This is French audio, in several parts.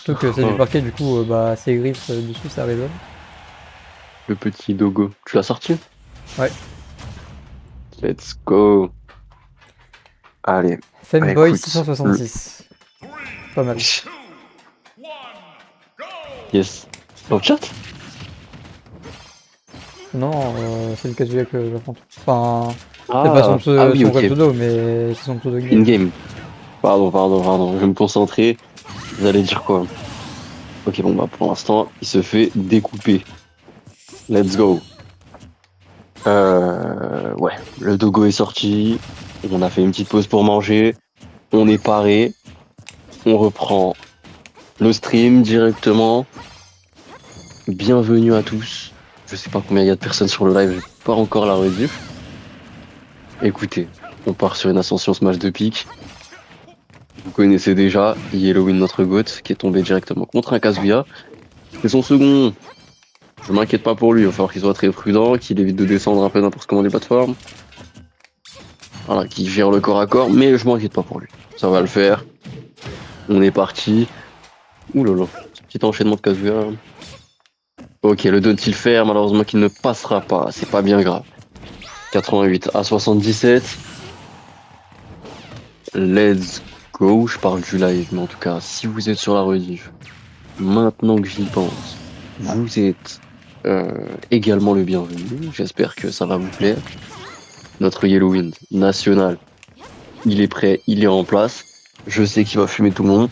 Surtout que c'est du parquet, du coup, bah, ses griffes dessus, ça résonne. Le petit dogo. Tu l'as sorti? Ouais. Let's go. Allez. Bah Femboy écoute. 666. Pas mal. Yes. Dans le chat? Non, c'est le Kazuya que j'affronte. Enfin, c'est pas Ah, ah oui, son vrai ok. pseudo, mais c'est son pseudo in-game. In-game. Pardon. Je vais me concentrer. Vous allez dire quoi? Ok, bon, bah pour l'instant, il se fait découper. Let's go. Ouais, le dogo est sorti. On a fait une petite pause pour manger. On est paré. On reprend le stream directement. Bienvenue à tous. Je sais pas combien il y a de personnes sur le live, j'ai pas encore la rediff. Écoutez, on part sur une ascension Smash de pique. Vous connaissez déjà Yellowin, notre GOAT, qui est tombé directement contre un Kazuya. C'est son second. Je m'inquiète pas pour lui, il va falloir qu'il soit très prudent, qu'il évite de descendre un peu n'importe comment des plateformes. Voilà, qu'il gère le corps à corps, mais je m'inquiète pas pour lui. Ça va le faire. On est parti. Ouh là là, petit enchaînement de Kazuya. Ok, le doit-il faire, malheureusement qu'il ne passera pas, c'est pas bien grave. 88 à 77. Let's go. Je parle du live, mais en tout cas, si vous êtes sur la rediff, maintenant que j'y pense, vous êtes également le bienvenu. J'espère que ça va vous plaire. Notre Yellowwind national, il est prêt, il est en place. Je sais qu'il va fumer tout le monde.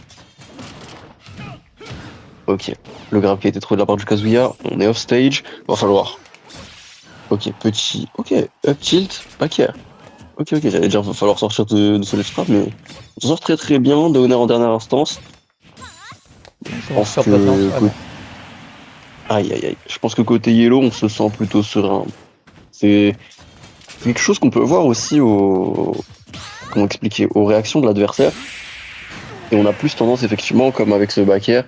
Ok. Le grab qui a été trouvé de la part du Kazuya. On est off stage. Va falloir. Ok, petit. Ok, up tilt, back air. Ok, j'allais dire, va falloir sortir de ce left trap, mais on s'en sort très très bien. Downer en dernière instance. On Je commence à pense faire patience. que. Ah non. Aïe, aïe, aïe. Je pense que côté Yellow, on se sent plutôt serein. C'est quelque chose qu'on peut voir aussi comment expliquer, aux réactions de l'adversaire. Et on a plus tendance, effectivement, comme avec ce back air,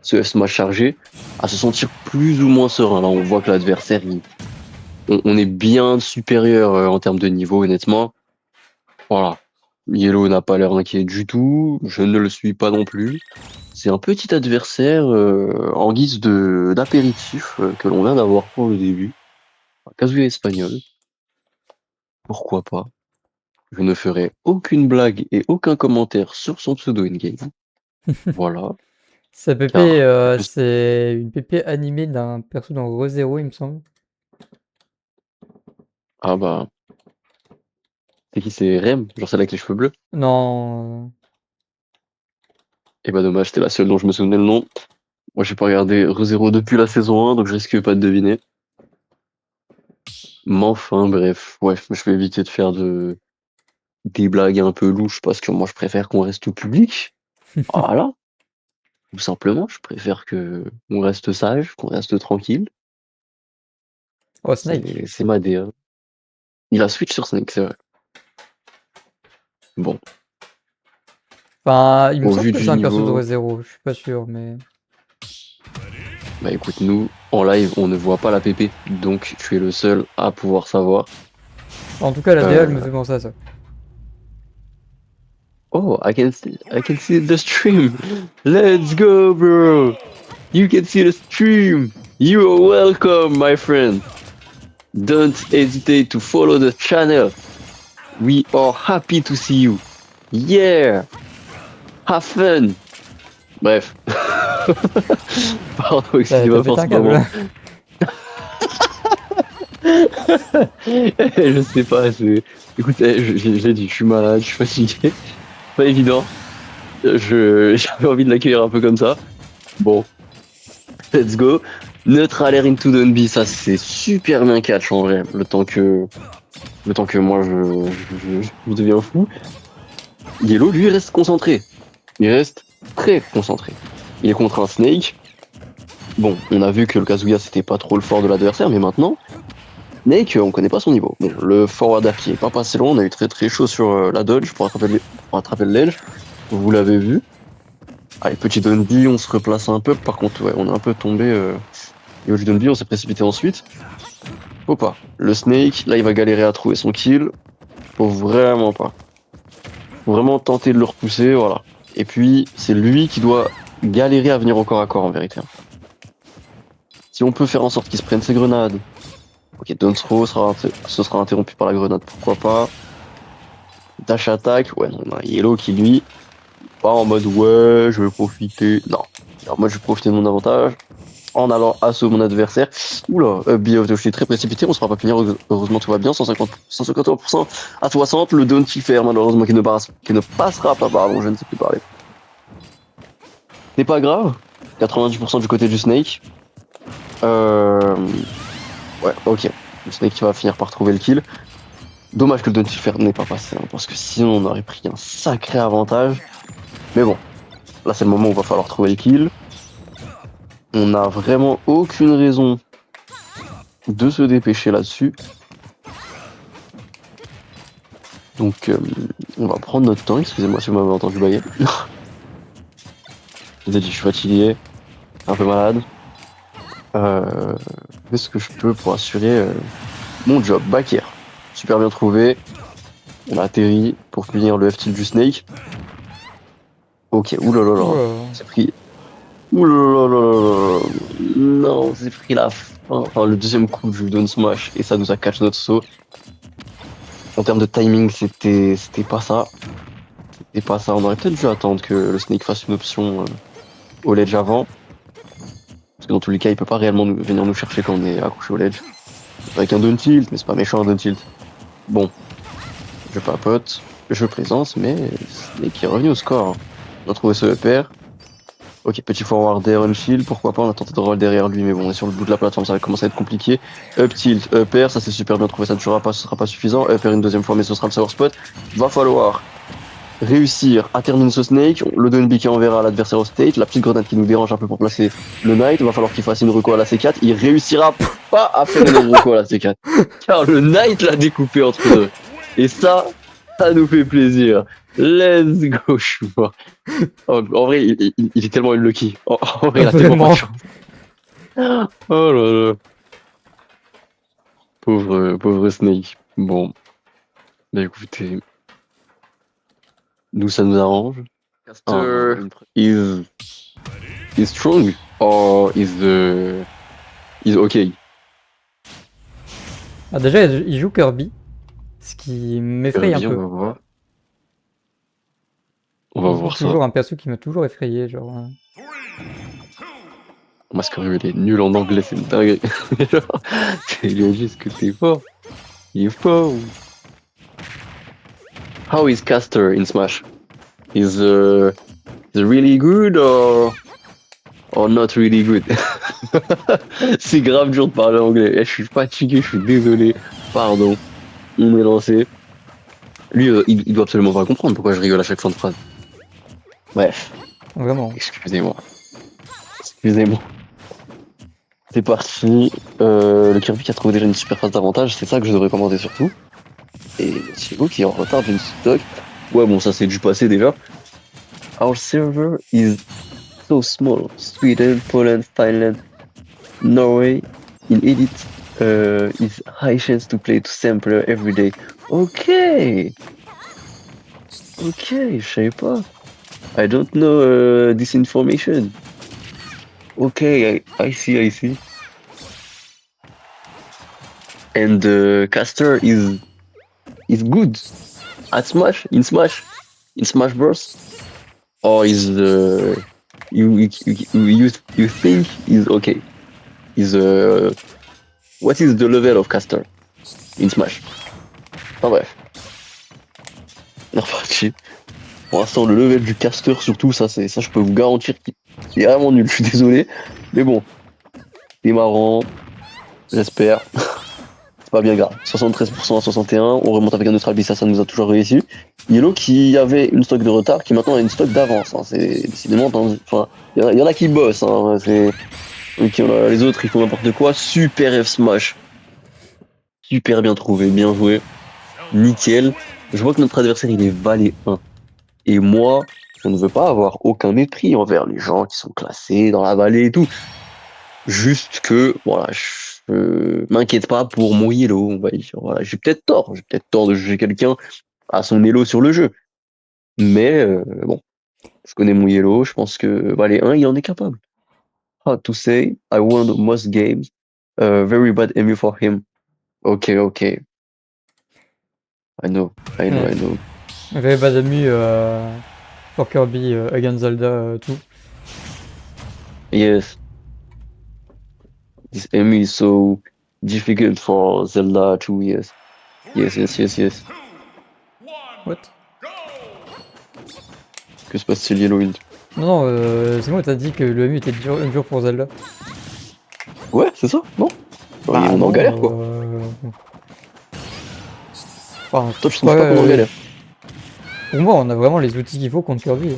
ce smash chargé, à se sentir plus ou moins serein. Là, on voit que l'adversaire, on est bien supérieur en termes de niveau, honnêtement. Voilà. Yellow n'a pas l'air inquiet du tout. Je ne le suis pas non plus. C'est un petit adversaire en guise de d'apéritif que l'on vient d'avoir pour le début. Kazuya espagnol, pourquoi pas. Je ne ferai aucune blague et aucun commentaire sur son pseudo in-game. Voilà, Sa PP, car c'est une PP animée d'un perso dans ReZero, il me semble. ah bah c'est qui, c'est Rem, genre celle avec les cheveux bleus. Non. Et bah dommage, c'était la seule dont je me souvenais le nom. Moi j'ai pas regardé ReZero depuis la saison 1, donc je risque pas de deviner. Mais enfin bref, ouais, je vais éviter de faire des blagues un peu louches parce que moi je préfère qu'on reste au public. Voilà, tout simplement, je préfère que on reste sage, qu'on reste tranquille. Oh, Snake. C'est ma DA. Il a switch sur Snake, c'est vrai. Bon, Enfin, il me au semble vu que du c'est un perso de niveau, ReZero, je suis pas sûr, mais... bah écoute, nous, en live, on ne voit pas la PP, donc tu es le seul à pouvoir savoir. En tout cas, la DA, elle me Euh, fait penser à ça. Oh, I can see the stream. Let's go, bro. You can see the stream. You are welcome, my friend. Don't hesitate to follow the channel. We are happy to see you. Yeah, have fun. Bref. Pardon, T'as excusez-moi pété pour un ce câble. moment. Je sais pas, écoute, je l'ai dit, je suis malade, je suis fatigué. Pas évident. J'avais envie de l'accueillir un peu comme ça. Bon, let's go. Neutral Air into Dunby, ça c'est super bien catch en vrai. Le temps que moi je deviens fou. Yellow, lui, reste concentré. Il reste très concentré. Il est contre un Snake. Bon, on a vu que le Kazuya c'était pas trop le fort de l'adversaire, mais maintenant, Snake, on connaît pas son niveau. Bon, le forward air qui est pas passé loin, on a eu très très chaud sur la dodge pour attraper le ledge. Vous l'avez vu. Allez, petit Dunby, on se replace un peu. Par contre, ouais, on est un peu tombé. Et au lieu Dunby, on s'est précipité ensuite. Faut pas. Le Snake, là, il va galérer à trouver son kill. Faut vraiment pas. Faut vraiment tenter de le repousser, voilà. Et puis, c'est lui qui doit galérer à venir au corps à corps en vérité. Si on peut faire en sorte qu'ils se prennent ces grenades. Ok, Don't Throw ce sera interrompu par la grenade, pourquoi pas. Dash attack, ouais, non, on a un Yellow qui lui, pas en mode ouais, je vais profiter. Non. Alors moi je vais profiter de mon avantage en allant assommer mon adversaire. Oula, Be of the Fleet très précipité, on sera pas finir, heureusement tout va bien, 153% à 60, le down qui fait malheureusement qui ne passera pas, pardon, je ne sais plus parler. C'est pas grave, 90% du côté du Snake. Euh... Ouais, ok. Le Snake qui va finir par trouver le kill. Dommage que le Duntifer n'ait pas passé, hein, parce que sinon on aurait pris un sacré avantage. Mais bon, là c'est le moment où il va falloir trouver le kill. On n'a vraiment aucune raison de se dépêcher là-dessus. Donc on va prendre notre temps, excusez-moi si vous m'avez entendu bailler. Je suis fatigué, un peu malade. Qu'est-ce que je peux pour assurer mon job? Back air. Super bien trouvé. On a atterri pour finir le F-tilt du Snake. Ok, oulala, Ouah. c'est pris. Oulala, non, c'est pris la fin. Enfin, le deuxième coup, je lui donne smash et ça nous a catch notre saut. En termes de timing, c'était pas ça. C'était pas ça. On aurait peut-être dû attendre que le Snake fasse une option au ledge avant. Parce que dans tous les cas, il peut pas réellement venir nous chercher quand on est accroché au ledge. Avec un down tilt, mais c'est pas méchant un down tilt. Bon, je papote, je présence, mais Snake est revenu au score, hein. On a trouvé ce EPR. Ok, petit forward air on shield, pourquoi pas, on a tenté de roll derrière lui, mais bon, on est sur le bout de la plateforme, ça va commencer à être compliqué. Up tilt, up air, ça c'est super bien trouvé, ça ne tuera pas, ce sera pas suffisant. Up air une deuxième fois, mais ce sera le sour spot. Va falloir réussir à terminer ce snake, le down B qui enverra l'adversaire au state, la petite grenade qui nous dérange un peu pour placer le knight, va falloir qu'il fasse une reco à la C4, il réussira pas à faire une autre reco à la C4, car le knight l'a découpé entre deux. Et ça nous fait plaisir. Let's go, Chouba. En vrai, il est tellement unlucky. En vrai, il a tellement pas de Vraiment. chance. Oh là là. Pauvre Snake. Bon, bah écoutez, nous ça nous arrange. Caster is strong or is okay. Ah, déjà, il joue Kirby, ce qui m'effraie un Kirby, on peu. va voir. On va Il joue voir ça. toujours un perso qui m'a toujours effrayé, genre. Moi, ce Kirby, il est nul en anglais, c'est une dingue. Il a juste que t'es fort. Il est fort. How is Caster in Smash? Is really good or not really good? C'est grave dur de parler anglais. Je suis fatigué, je suis désolé. Pardon. On est lancé. Lui, il doit absolument pas comprendre pourquoi je rigole à chaque fin de phrase. Bref, Vraiment. excusez-moi. Excusez-moi. C'est parti. Le Kirby qui a trouvé déjà une super phase d'avantage, c'est ça que je devrais commenter surtout. Et c'est vous qui est en retard d'une stock. Ouais, bon, ça c'est du passé déjà. Our server is so small. Sweden, Poland, Finland, Norway. In edit, is high chance to play to sampler every day. Ok, ok, je savais pas. I don't know this information. Okay, I see, I see. And Caster is good at Smash in Smash Bros. Or is you think is okay? Is what is the level of Caster in Smash? Enfin bref, on est reparti. Pour l'instant, le level du Caster surtout, ça je peux vous garantir qu'il est vraiment nul. Je suis désolé, mais bon, c'est marrant. J'espère. C'est pas bien grave. 73% à 61, on remonte avec un neutral B, ça nous a toujours réussi. Yellow qui avait une stock de retard, qui maintenant a une stock d'avance, hein. C'est décidément, enfin, il y en a qui bossent, hein. Les autres ils font n'importe quoi. Super F smash. Super bien trouvé, bien joué. Nickel. Je vois que notre adversaire il est Valet 1. Et moi, je ne veux pas avoir aucun mépris envers les gens qui sont classés dans la vallée et tout. Juste que, voilà, je m'inquiète pas pour mon Yellow, on va dire. Voilà, j'ai peut-être tort de juger quelqu'un à son Elo sur le jeu. Mais bon, Je connais mon Yellow, je pense que bah, les 1, il en est capable. Hard to say, I won most games. Very bad MU for him. Ok, ok. I know, I know, Ouais. I know. Very bad Amu for Kirby Against Zelda 2. Yes, this MU is so difficult for Zelda 2, yes. Yes, yes, yes, yes. What? Que se passe-t-il, Yellow Hill? Non, non, c'est moi, t'as dit que le Amu était dur pour Zelda. Ouais, c'est ça, non? Ouais, Bah on est en galère, non, quoi. enfin, je Toi, sais tu pas, trouves pas qu'on est en galère? pour moi, on a vraiment les outils qu'il faut contre Kirby.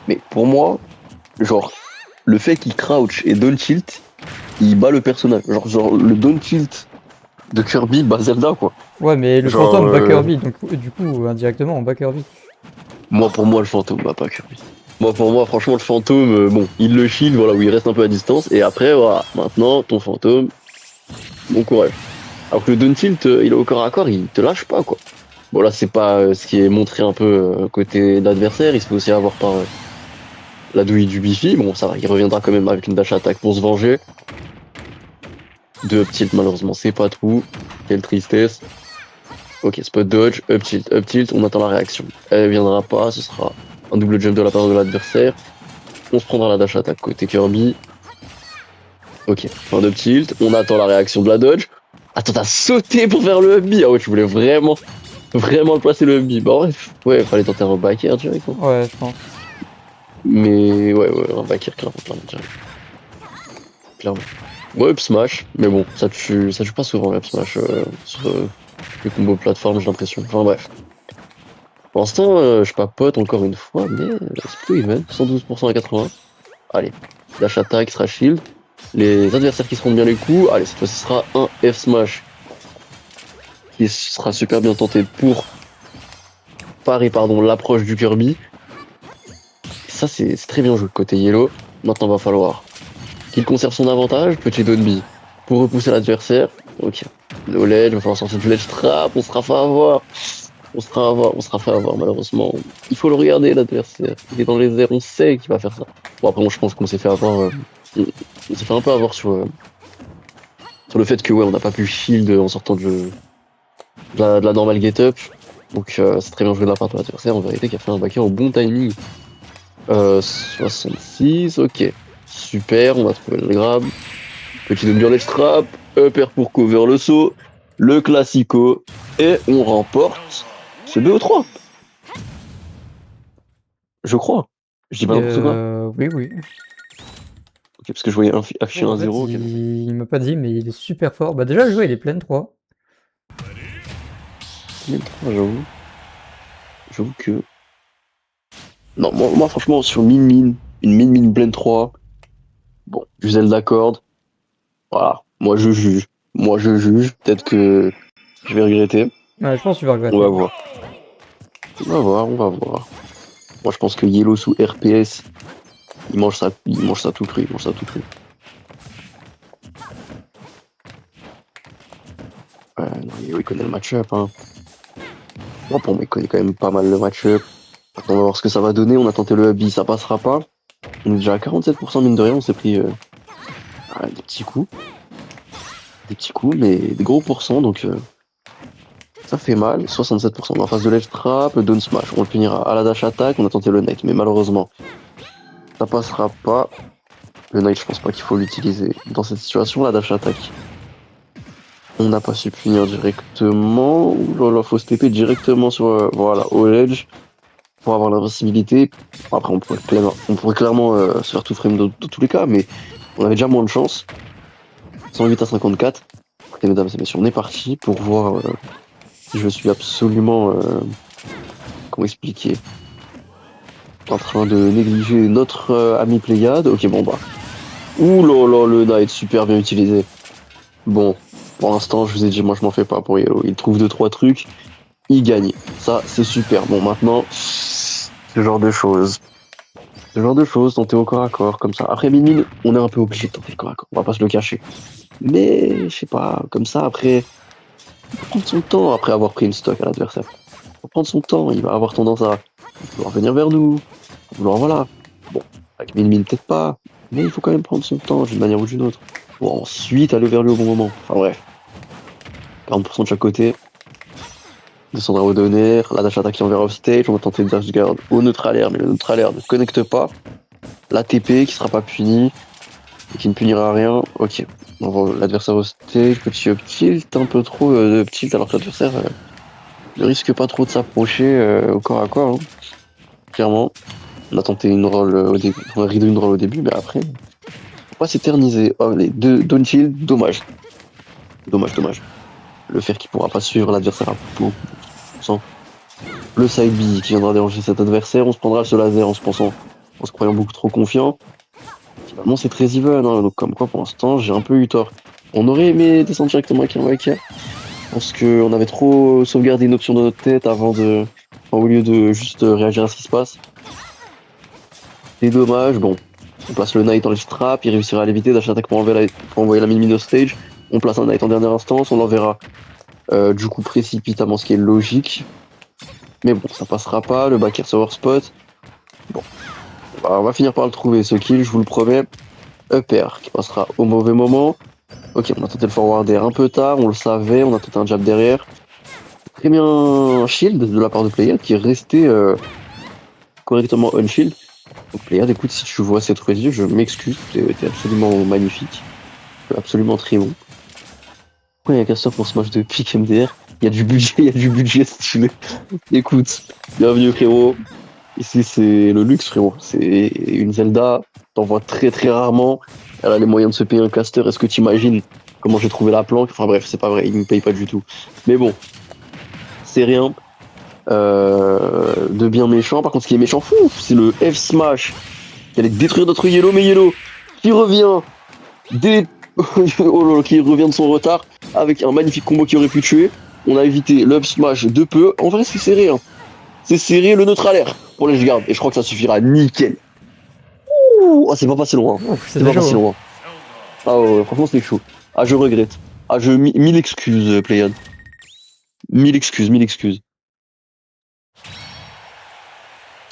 Mais pour moi, genre, le fait qu'il crouch et down tilt, il bat le personnage. Genre le down tilt de Kirby bat Zelda, quoi. Ouais, mais le Genre, fantôme bat Kirby, donc du coup, indirectement, on bat Kirby. moi, pour moi, le fantôme bat pas Kirby. Moi, pour moi, franchement, le fantôme, bon, il le shield, voilà, où il reste un peu à distance, et après, voilà, maintenant, ton fantôme, bon courage. Alors que le down tilt, il est au corps à corps, il te lâche pas, quoi. Bon, là, c'est pas ce qui est montré un peu côté d'adversaire, il se fait aussi avoir par la douille du Bifi. Bon, ça va, il reviendra quand même avec une dash attack pour se venger. De up tilt, malheureusement, c'est pas tout. Quelle tristesse. Ok, spot dodge, up tilt, on attend la réaction. Elle viendra pas, ce sera un double jump de la part de l'adversaire. On se prendra la dash attack côté Kirby. Ok, fin d'up tilt, on attend la réaction de la dodge. Attends, t'as sauté pour faire le up B. Ah ouais, tu voulais vraiment, vraiment le placer le up B. Bah ouais, fallait tenter un back air direct, quoi. Ouais, je pense. Mais ouais, un back air, clairement, direct. Clairement. Ouais, up smash, mais bon, ça tue pas souvent, up smash, sur les combos plateforme, j'ai l'impression. Enfin bref. Pour l'instant, je papote encore une fois, mais c'est plutôt even. 112% à 80. Allez, dash attack sera shield. Les adversaires qui se rendent bien les coups. Allez, cette fois-ci ce sera un F smash qui sera super bien tenté pour parer pardon, l'approche du Kirby. Et ça, c'est très bien joué côté Yellow. Maintenant, va falloir qu'il conserve son avantage. Petit down B pour repousser l'adversaire. Ok. No ledge, va falloir sortir du ledge trap. On sera fait avoir. On sera fait avoir, malheureusement. Il faut le regarder, l'adversaire. Il est dans les airs, on sait qu'il va faire ça. Bon, après, moi, je pense qu'on s'est fait avoir. On s'est fait un peu avoir sur le fait que, ouais, on n'a pas pu shield en sortant de la normale get-up. Donc, c'est très bien joué de la part de l'adversaire, en vérité, qui a fait un backer au bon timing. 66, ok. Super, on va trouver le grab. Petit double ledge trap. Upper pour cover le saut. Le classico. Et on remporte ce BO3. Je crois. Je dis pas n'importe quoi. Oui, oui. Ok, parce que je voyais afficher Bon, en un fait, 0. Ok, donc. il m'a pas dit, mais il est super fort. Bah, déjà, le jeu, il est plein 3. 1003, j'avoue. J'avoue que. Non, moi, franchement, sur une Min Blend 3, bon, du Zelda Cord, voilà. Moi, je juge. Moi, je juge. Peut-être que je vais regretter. Ouais, je pense que tu vas On va regretter. voir. On va voir. Moi, je pense que Yellow sous RPS, il mange ça tout cru, il mange ça tout cru. Ouais, non, Yellow, il connaît le match-up, hein. Moi, pour moi, il connaît quand même pas mal le match-up. Attends, on va voir ce que ça va donner. On a tenté le hubby, ça passera pas. On est déjà à 47% mine de rien, on s'est pris des petits coups. Des petits coups, mais des gros pourcents, donc ça fait mal. 67%. On est en face de l'edge trap, le down smash. On le finira à la dash attack, on a tenté le knight, mais malheureusement, ça passera pas. Le knight, je pense pas qu'il faut l'utiliser dans cette situation, la dash attack. On n'a pas su punir directement. Ouh là là, faut se TP directement sur voilà, au ledge pour avoir l'invincibilité. Après, on pourrait clairement se faire tout frame dans tous les cas, mais on avait déjà moins de chance. 108 à 54. Écoutez, mesdames et messieurs, on est parti pour voir si je suis absolument, comment expliquer, en train de négliger notre ami Pléiade. Ok, bon bah. Ouh là là, le Knight, super bien utilisé. Bon, pour l'instant, je vous ai dit, moi je m'en fais pas pour Yellow. Il trouve 2-3 trucs, il gagne. Ça, c'est super. Bon, maintenant, ce genre de choses. Ce genre de choses, tenter au corps à corps, comme ça. Après Min, on est un peu obligé de tenter le corps à corps, on va pas se le cacher. Mais, je sais pas, comme ça, après, faut prendre son temps après avoir pris une stock à l'adversaire. Faut prendre son temps, il va avoir tendance à vouloir venir vers nous. Alors voilà. Bon, avec 1000 peut-être pas, mais il faut quand même prendre son temps d'une manière ou d'une autre. Bon, ensuite, aller vers lui au bon moment. Enfin bref, 40% de chaque côté. Descendre au donner, la dash attaque qui envers offstage, on va tenter de dash guard au neutral air, mais le neutral air ne connecte pas. La TP qui sera pas punie, et qui ne punira rien. Ok. On voit l'adversaire au stage, petit up tilt, un peu trop de up tilt, alors que l'adversaire ne risque pas trop de s'approcher au corps à corps. Hein. Clairement. On a tenté une roll au début, on a rideau une roll au début, mais après, faut pas s'éterniser. Oh, les deux down shield, dommage. Dommage. Le fer qui pourra pas suivre l'adversaire à beaucoup. Le side B qui viendra déranger cet adversaire, on se prendra ce laser en se croyant beaucoup trop confiant. Finalement, c'est très even, hein, donc comme quoi pour l'instant, j'ai un peu eu tort. On aurait aimé descendre directement avec un Waker, parce qu'on avait trop sauvegardé une option dans notre tête au lieu de juste réagir à ce qui se passe. C'est dommage, bon. On place le Knight en left trap, il réussira à l'éviter, dash attaque pour envoyer la mini au stage. On place un Knight en dernière instance, on l'enverra du coup précipitamment, ce qui est logique. Mais bon, ça passera pas, le backer sur spot. Bon, bah, on va finir par le trouver, ce kill, je vous le promets. Up air qui passera au mauvais moment. Ok, on a tenté le forward air un peu tard, on le savait, on a tenté un jab derrière. Très bien shield de la part de Playad qui est resté correctement on-shield. Donc Playad, écoute, si tu vois cette résine, je m'excuse, t'es absolument magnifique. Absolument très bon. Pourquoi il y a qu'un seul pour ce match de pick MDR? Il y a du budget, il y a du budget si tu veux. Écoute, bienvenue frérot. Ici c'est le luxe frérot. C'est une Zelda, t'en vois très très rarement. Elle a les moyens de se payer un caster. Est-ce que tu imagines comment j'ai trouvé la planque? Enfin bref, c'est pas vrai, il me paye pas du tout. Mais bon, c'est rien. De bien méchant. Par contre, ce qui est méchant, fou, c'est le F Smash qui allait détruire notre Yellow, mais Yellow qui revient qui revient de son retard avec un magnifique combo qui aurait pu tuer. On a évité l'up smash de peu. En vrai, c'est serré. Hein. C'est serré le neutral air pour les garde. Et je crois que ça suffira nickel. Ouh, oh, c'est pas passé loin. Ouf, C'est c'était pas chaud. passé loin. Ah ouais, franchement, c'était chaud. Ah, je regrette. Ah, mille excuses, Playad. Mille excuses.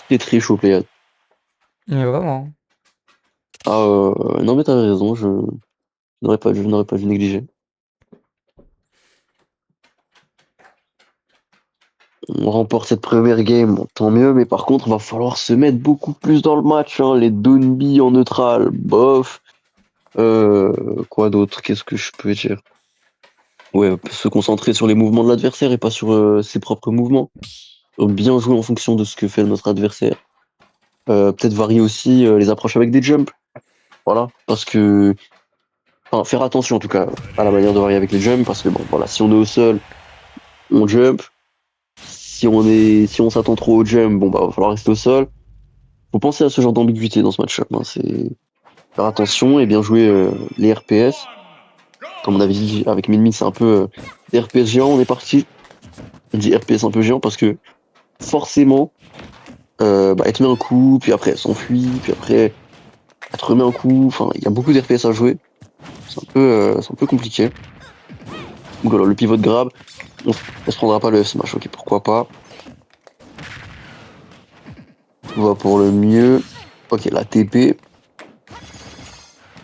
C'était très chaud, Playad. Mais vraiment. Ah, non, mais t'avais raison. Je n'aurais pas dû négliger. On remporte cette première game, bon, tant mieux, mais par contre, il va falloir se mettre beaucoup plus dans le match. Hein. Les Donby en neutral, bof. Quoi d'autre? Qu'est-ce que je peux dire? Ouais, se concentrer sur les mouvements de l'adversaire et pas sur ses propres mouvements. Bien jouer en fonction de ce que fait notre adversaire. Peut-être varier aussi les approches avec des jumps. Voilà, parce que... Enfin, faire attention en tout cas à la manière de varier avec les jumps, parce que bon, voilà, si on est au sol, on jump. Si on s'attend trop au jump, bon bah va falloir rester au sol. Faut penser à ce genre d'ambiguïté dans ce match-up. Hein. C'est faire attention et bien jouer les RPS. Comme on avait dit avec Minmi, c'est un peu des RPS géants. On est parti. On dit RPS un peu géant parce que forcément, elle te met un coup, puis après elle s'enfuit, puis après elle te remet un coup. Enfin, il y a beaucoup d'RPS à jouer. C'est un peu compliqué. Donc voilà, le pivot de grab, on se prendra pas le F smash. Ok, pourquoi pas. On va pour le mieux. Ok, la TP.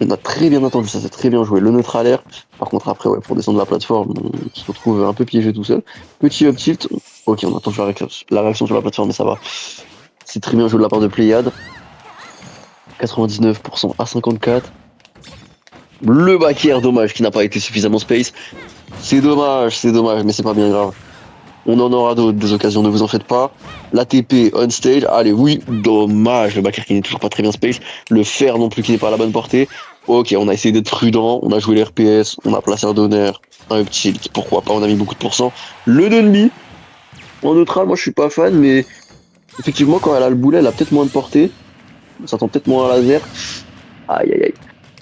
On a très bien entendu ça, c'est très bien joué. Le neutral air, par contre après ouais, pour descendre la plateforme, on se retrouve un peu piégé tout seul. Petit up tilt, ok on attend la réaction sur la plateforme mais ça va. C'est très bien joué de la part de Pléiade. 99% à 54. Le back air, dommage, qui n'a pas été suffisamment space. C'est dommage, mais c'est pas bien grave. On en aura d'autres des occasions, ne vous en faites pas. La TP on stage, allez oui, dommage, le backer qui n'est toujours pas très bien space. Le fer non plus qui n'est pas à la bonne portée. Ok, on a essayé d'être prudent, on a joué les RPS, on a placé un donner, un up tilt, pourquoi pas, on a mis beaucoup de pourcents. Le Dunby, en neutral, moi je suis pas fan, mais effectivement quand elle a le boulet, elle a peut-être moins de portée. On s'attend peut-être moins à laser. Aïe aïe aïe.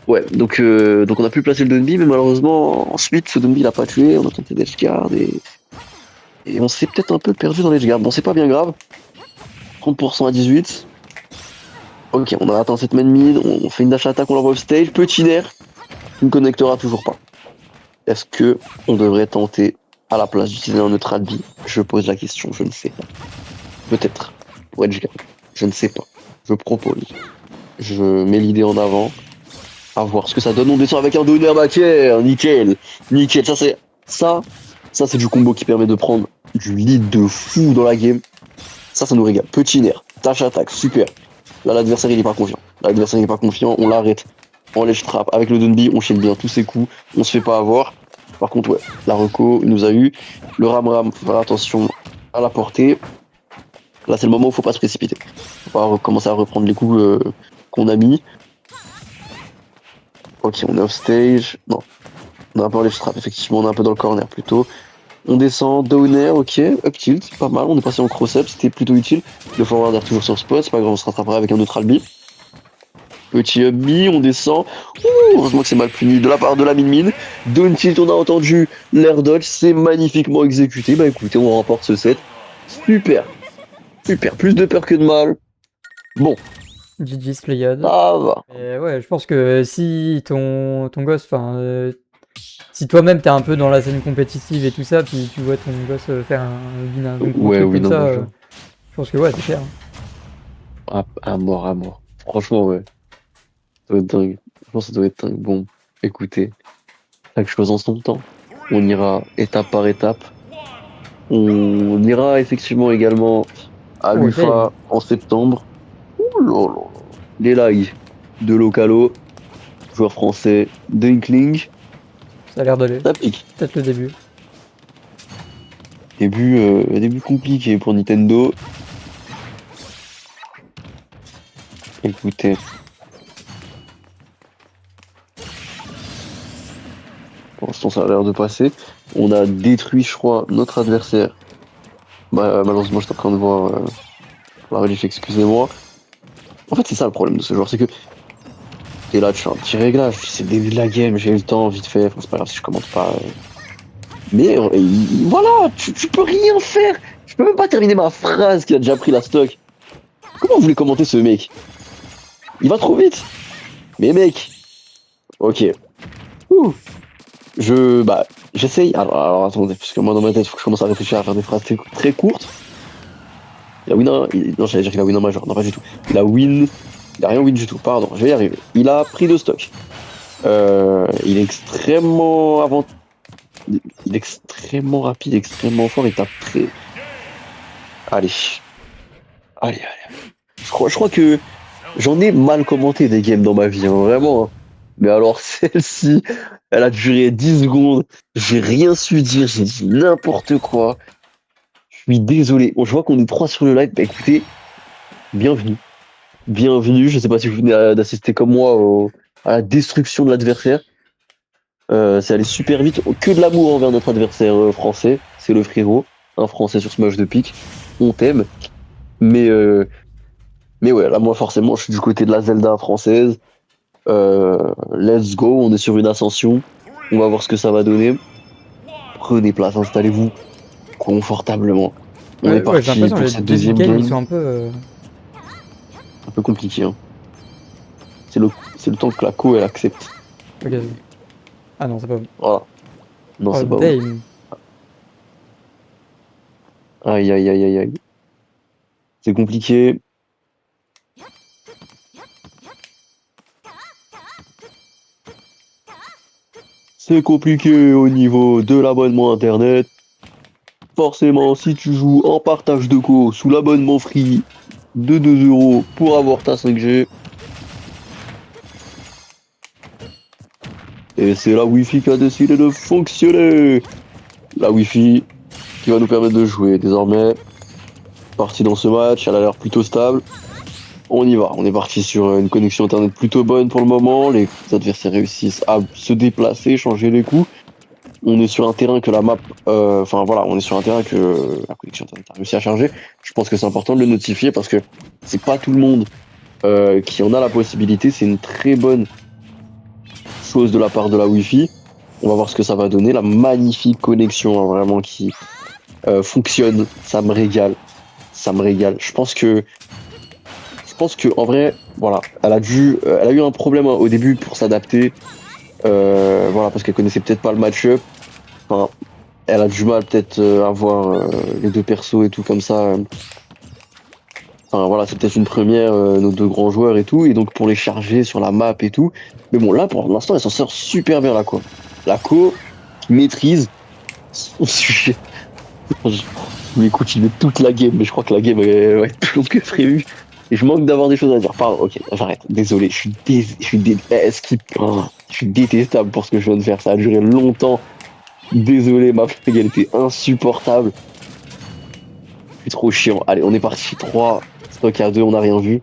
Ouais, donc on a pu placer le Dunby, mais malheureusement, ensuite ce Dunby l'a pas tué, on a tenté d'edgeguard et on s'est peut-être un peu perdu dans l'edgeguard. Bon, c'est pas bien grave. 30% à 18. Ok, on a atteint cette main mid, on fait une dash attack, on l'envoie off stage. Petit nerf, qui ne connectera toujours pas. Est-ce que on devrait tenter à la place d'utiliser un neutral B? Je pose la question, je ne sais pas. Peut-être. Pour edgeguard, je ne sais pas. je propose, je mets l'idée en avant, à voir ce que ça donne. On descend avec un donner backer, nickel, nickel. Ça c'est du combo qui permet de prendre du lead de fou dans la game. Ça nous régale. Petit nerf, tâche attaque, super. Là, l'adversaire il est pas confiant. L'adversaire il est pas confiant, on l'arrête. On lèche trap. Avec le Dunby, on chaîne bien tous ses coups. On se fait pas avoir. Par contre, ouais, la reco il nous a eu. Le ram-ram, faut faire attention à la portée. Là, c'est le moment où faut pas se précipiter. Faut pas commencer à reprendre les coups qu'on a mis. Ok, on est off stage. Non, on a un peu en lèche trap. Effectivement, on est un peu dans le corner plutôt. On descend, downer, ok, up tilt, pas mal, on est passé en cross-up, c'était plutôt utile. Le forward est toujours sur spot, c'est pas grave, on se rattrapera avec un autre albi. Petit up B, on descend. Ouh, heureusement que c'est mal puni de la part de la min-min. Down tilt, on a entendu l'air dodge, c'est magnifiquement exécuté. Bah écoutez, on remporte ce set. Super, super, plus de peur que de mal. Bon, GG Splayade. ça va. Et ouais, je pense que si ton gosse, enfin, si toi-même t'es un peu dans la scène compétitive et tout ça, puis tu vois ton gosse faire un win, un gros Ouais, truc oui, comme non, ça, moi, je pense que ouais, c'est clair. à mort, à mort. Franchement, ouais, ça doit être dingue. Je pense que ça doit être dingue. Bon, écoutez, chaque chose en son temps. On ira étape par étape. On ira effectivement également à Oh, damn, l'UFA en septembre. Ouh là là là. Les lives de Localo, joueur français d'Inkling. ça a l'air d'aller. Ça pique. Peut-être le début. Début compliqué pour Nintendo. Écoutez. Pour l'instant, ça a l'air de passer. On a détruit, je crois, notre adversaire. Bah, malheureusement, je suis en train de voir la rediff, excusez-moi. En fait, c'est ça le problème de ce joueur, c'est que t'es là, tu fais un petit réglage, c'est le début de la game, j'ai eu le temps, vite fait, enfin, c'est pas grave si je commente pas. Mais voilà, tu peux rien faire. Je peux même pas terminer ma phrase qui a déjà pris la stock. Comment vous voulez commenter ce mec? Il va trop vite. Mais mec, ok. Ouh. Bah, j'essaye. Alors, attendez, parce que moi dans ma tête, faut que je commence à réfléchir à faire des phrases très courtes. Il a win non, j'allais dire qu'il a win en major, non pas du tout. Il a win, il a rien win du tout, pardon, je vais y arriver. Il a pris de stock. Il est extrêmement il est extrêmement rapide, extrêmement fort, il tape très. Allez. Allez. Je crois que j'en ai mal commenté des games dans ma vie, hein, vraiment. Hein. Mais alors celle-ci, elle a duré 10 secondes. J'ai rien su dire, j'ai dit n'importe quoi. Je suis désolé. Bon, je vois qu'on est 3 sur le live. Bah écoutez, bienvenue. Bienvenue. Je sais pas si vous venez d'assister comme moi à la destruction de l'adversaire. C'est allé super vite. Que de l'amour envers notre adversaire français. C'est le frérot. Un français sur Smash de pique. On t'aime. Mais, euh, mais ouais, là, moi, forcément, je suis du côté de la Zelda française. Let's go. On est sur une ascension. On va voir ce que ça va donner. Prenez place, installez-vous confortablement. On est Ouais, j'ai parti l'impression que pour les cette débuts de deuxième game, ils game. sont un peu. Un peu compliqué, hein. C'est le temps que la co, elle accepte. Ok. Ah non, c'est pas bon. Voilà. Non, Oh, c'est pas bon. damn. Aïe, aïe, aïe, aïe, aïe. C'est compliqué. C'est compliqué au niveau de l'abonnement internet. Forcément, si tu joues en partage de co sous l'abonnement free de 2 euros pour avoir ta 5G, et c'est la Wi-Fi qui a décidé de fonctionner. La Wi-Fi qui va nous permettre de jouer désormais. Parti dans ce match, elle a l'air plutôt stable. On y va, on est parti sur une connexion internet plutôt bonne pour le moment. Les adversaires réussissent à se déplacer, changer les coups. On est sur un terrain que la map, enfin voilà, on est sur un terrain que la connexion internet a réussi à charger. Je pense que c'est important de le notifier parce que c'est pas tout le monde qui en a la possibilité. C'est une très bonne chose de la part de la Wi-Fi. On va voir ce que ça va donner. La magnifique connexion, hein, vraiment qui fonctionne. Ça me régale, ça me régale. Je pense que en vrai, voilà, elle a eu un problème hein, au début pour s'adapter. Voilà, parce qu'elle connaissait peut-être pas le match-up. Enfin, elle a du mal peut-être à voir les deux persos et tout comme ça. Enfin voilà, c'est peut-être une première, nos deux grands joueurs et tout, et donc pour les charger sur la map et tout. Mais bon, là, pour l'instant, elle s'en sort super bien, la co. La co qui maîtrise son sujet. Je voulais continuer toute la game, mais je crois que la game va être plus longue que prévu. Et je manque d'avoir des choses à dire. Pardon, ok, j'arrête. Désolé, je suis détestable pour ce que je viens de faire. Ça a duré longtemps. Désolé, ma flag, elle était insupportable. C'est trop chiant. Allez, on est parti. 3 stock à 2, on n'a rien vu.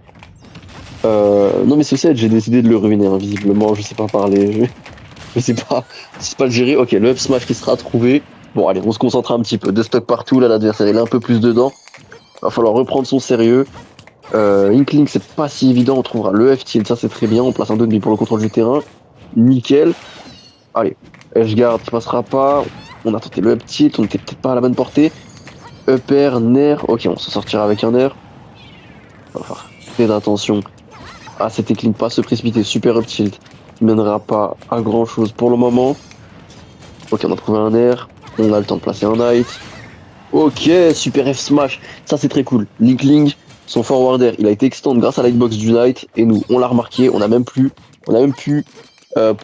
Non, mais ce set, j'ai décidé de le ruiner, hein, visiblement. Je sais pas parler. Je sais pas le gérer. Ok, le up smash qui sera trouvé. Bon, allez, on se concentre un petit peu. Deux stocks partout. Là, l'adversaire, il est un peu plus dedans. Va falloir reprendre son sérieux. Inkling, c'est pas si évident. On trouvera le F-tilt, ça c'est très bien. On place un 2,5 pour le contrôle du terrain. Nickel. Allez, Edgeguard qui passera pas. On a tenté le up-tilt, on était peut-être pas à la bonne portée. Upper, Nair. Ok, on s'en sortira avec un Nair. On va faire très attention à cette Inkling, pas se précipiter. Super up-tilt. Il mènera pas à grand chose pour le moment. Ok, on a trouvé un Nair. On a le temps de placer un Knight. Ok, super F-smash. Ça c'est très cool. Linkling, son forward air, il a été extend grâce à l'hitbox du Knight. Et nous, on l'a remarqué. On a même pu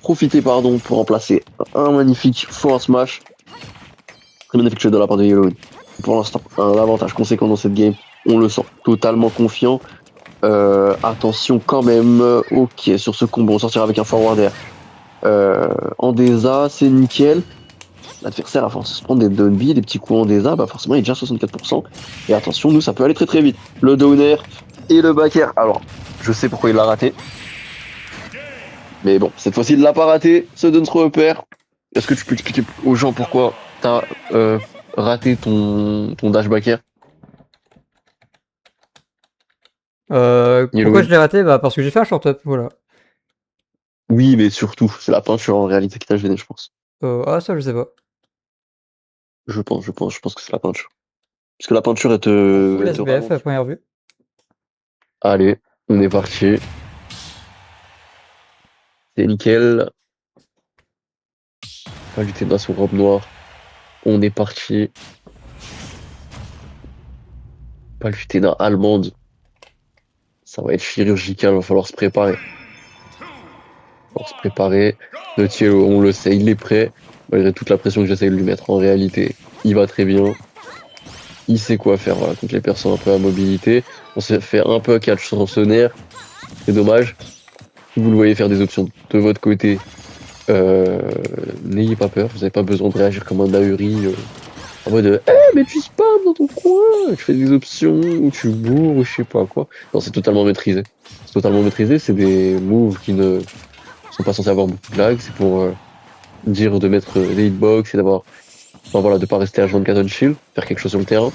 profiter pardon, pour remplacer un magnifique forward smash. Très magnifique shot de la part de Yellow. Pour l'instant, un avantage conséquent dans cette game. On le sent totalement confiant. Attention quand même. Ok, sur ce combo, on sortira avec un forward air. En DESA, c'est nickel. L'adversaire, à force de se prendre des down B, des petits coups en DESA, bah forcément il est déjà 64%. Et attention, nous ça peut aller très très vite. Le downer et le back air. Alors, je sais pourquoi il l'a raté. Mais bon, cette fois-ci il l'a pas raté. Ce down throw upper. Est-ce que tu peux expliquer aux gens pourquoi t'as raté ton dash back air? Pourquoi je Yellowin? l'ai raté? Bah parce que j'ai fait un short up, voilà. Oui, mais surtout, c'est la peinture en réalité qui t'a gêné, je pense. Ah ça je sais pas. Je pense que c'est la peinture. Parce que la peinture, En full elle te SBF à ralentit. première vue. Allez, on est parti. C'est nickel. Pas lutter dans son robe noire. On est parti. Pas lutter dans allemande. Ça va être chirurgical, va falloir se préparer. Va falloir se préparer. Notre Yellow, on le sait, il est prêt. Malgré toute la pression que j'essaie de lui mettre en réalité, il va très bien. Il sait quoi faire voilà, contre les personnes un peu à mobilité. On s'est fait un peu catch sur son nerf. C'est dommage. Si vous le voyez faire des options de votre côté, n'ayez pas peur. Vous n'avez pas besoin de réagir comme un ahuri. En mode, mais tu spams dans ton coin, tu fais des options, ou tu bourres, ou je sais pas quoi. Non, c'est totalement maîtrisé. C'est totalement maîtrisé, c'est des moves qui ne sont pas censés avoir beaucoup de lag, c'est pour dire de mettre des hitbox et d'avoir, enfin voilà, de pas rester à joindre Cannon Shield, faire quelque chose sur le terrain.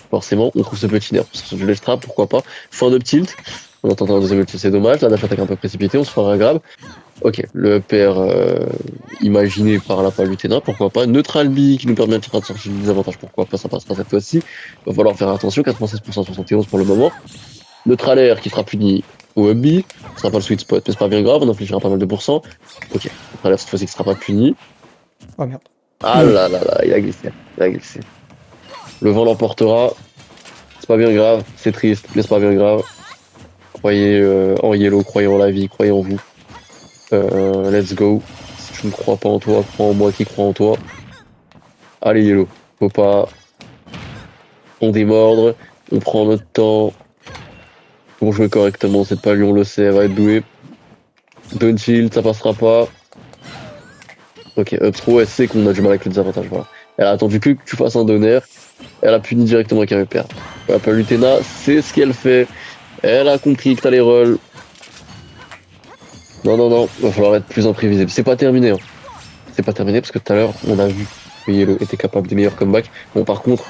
Forcément, on trouve ce petit nerf. Sur du ledge trap, pourquoi pas. Fin de tilt, on entend un deuxième tilt, c'est dommage, la dash attaque un peu précipitée, on se fera un grab. Ok, le pair imaginé par la Palutena, pourquoi pas. Neutral B qui nous permet de sortir des avantages, pourquoi pas, ça passera cette fois-ci. Va falloir faire attention, 96% 71 pour le moment. Neutral Air qui sera puni au hub B, ce sera pas le sweet spot, mais c'est pas bien grave, on infligera pas mal de pourcents. Ok, Neutral Air cette fois-ci qui sera pas puni. Oh merde. Ah là là là, il a glissé, il a glissé. Le vent l'emportera, c'est pas bien grave, c'est triste, mais c'est pas bien grave. Croyez en Yellow, croyez en la vie, croyez en vous. Let's go. Si tu ne crois pas en toi, crois en moi qui crois en toi. Allez, Yellow. Faut pas. On démordre. On prend notre temps pour jouer correctement. Cette palu, on le sait, elle va être douée. Don't shield, ça passera pas. Ok, up throw, elle sait qu'on a du mal avec le désavantage. Voilà. Elle a attendu que tu fasses un donner. Elle a puni directement avec un repère. La Palutena, c'est ce qu'elle fait. Elle a compris que t'as les rolls. Non, non, non. Va falloir être plus imprévisible. C'est pas terminé. Hein. C'est pas terminé parce que tout à l'heure, on a vu que Yellow était capable des meilleurs comebacks. Bon, par contre,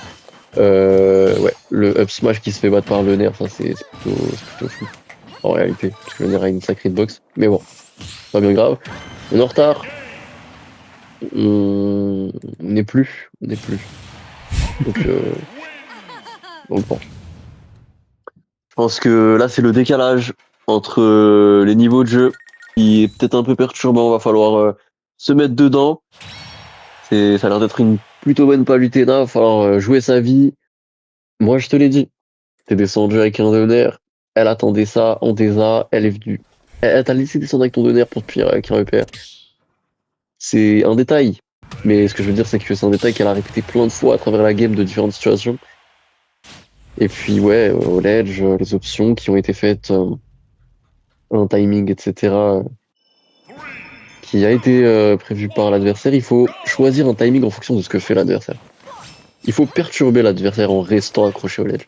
ouais, le up smash qui se fait battre par le nerf, c'est plutôt fou. En réalité, parce que le nerf a une sacrée box. Mais bon, pas bien grave. On est en retard. On n'est plus. On n'est plus. Donc, bon. Je pense que là, c'est le décalage entre les niveaux de jeu qui est peut-être un peu perturbant. Va falloir se mettre dedans. Ça a l'air d'être une plutôt bonne palutena. Va falloir jouer sa vie. Moi, je te l'ai dit. T'es descendu avec un donner, elle attendait ça en DESA, elle est venue. Elle t'a laissé descendre avec ton donner pour te punir avec un EPR. C'est un détail. Mais ce que je veux dire, c'est que c'est un détail qu'elle a répété plein de fois à travers la game de différentes situations. Et puis, ouais, au ledge, les options qui ont été faites, un timing, etc., qui a été prévu par l'adversaire. Il faut choisir un timing en fonction de ce que fait l'adversaire. Il faut perturber l'adversaire en restant accroché au ledge.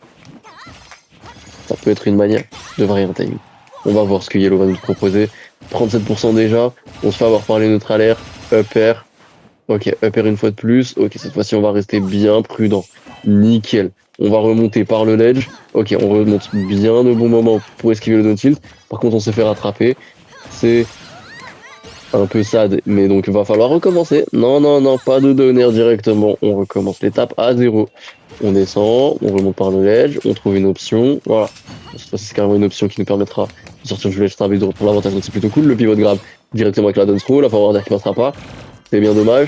Ça peut être une manière de varier un timing. On va voir ce que Yellow va nous proposer. 37% déjà. On se fait avoir par les neutralaires. Upper. Ok, upper une fois de plus. Ok, cette fois-ci, on va rester bien prudent. Nickel. On va remonter par le ledge. Ok, on remonte bien au bon moment pour esquiver le down tilt. Par contre, on s'est fait rattraper. C'est un peu sad, mais donc il va falloir recommencer. Non, non, non, pas de donner directement. On recommence l'étape à 0. On descend, on remonte par le ledge, on trouve une option. Voilà. Cette fois-ci, c'est carrément une option qui nous permettra de sortir du ledge stable et de reprendre l'avantage. Donc c'est plutôt cool. Le pivot de grab directement avec la down throw. La forward qui passera pas. C'est bien dommage.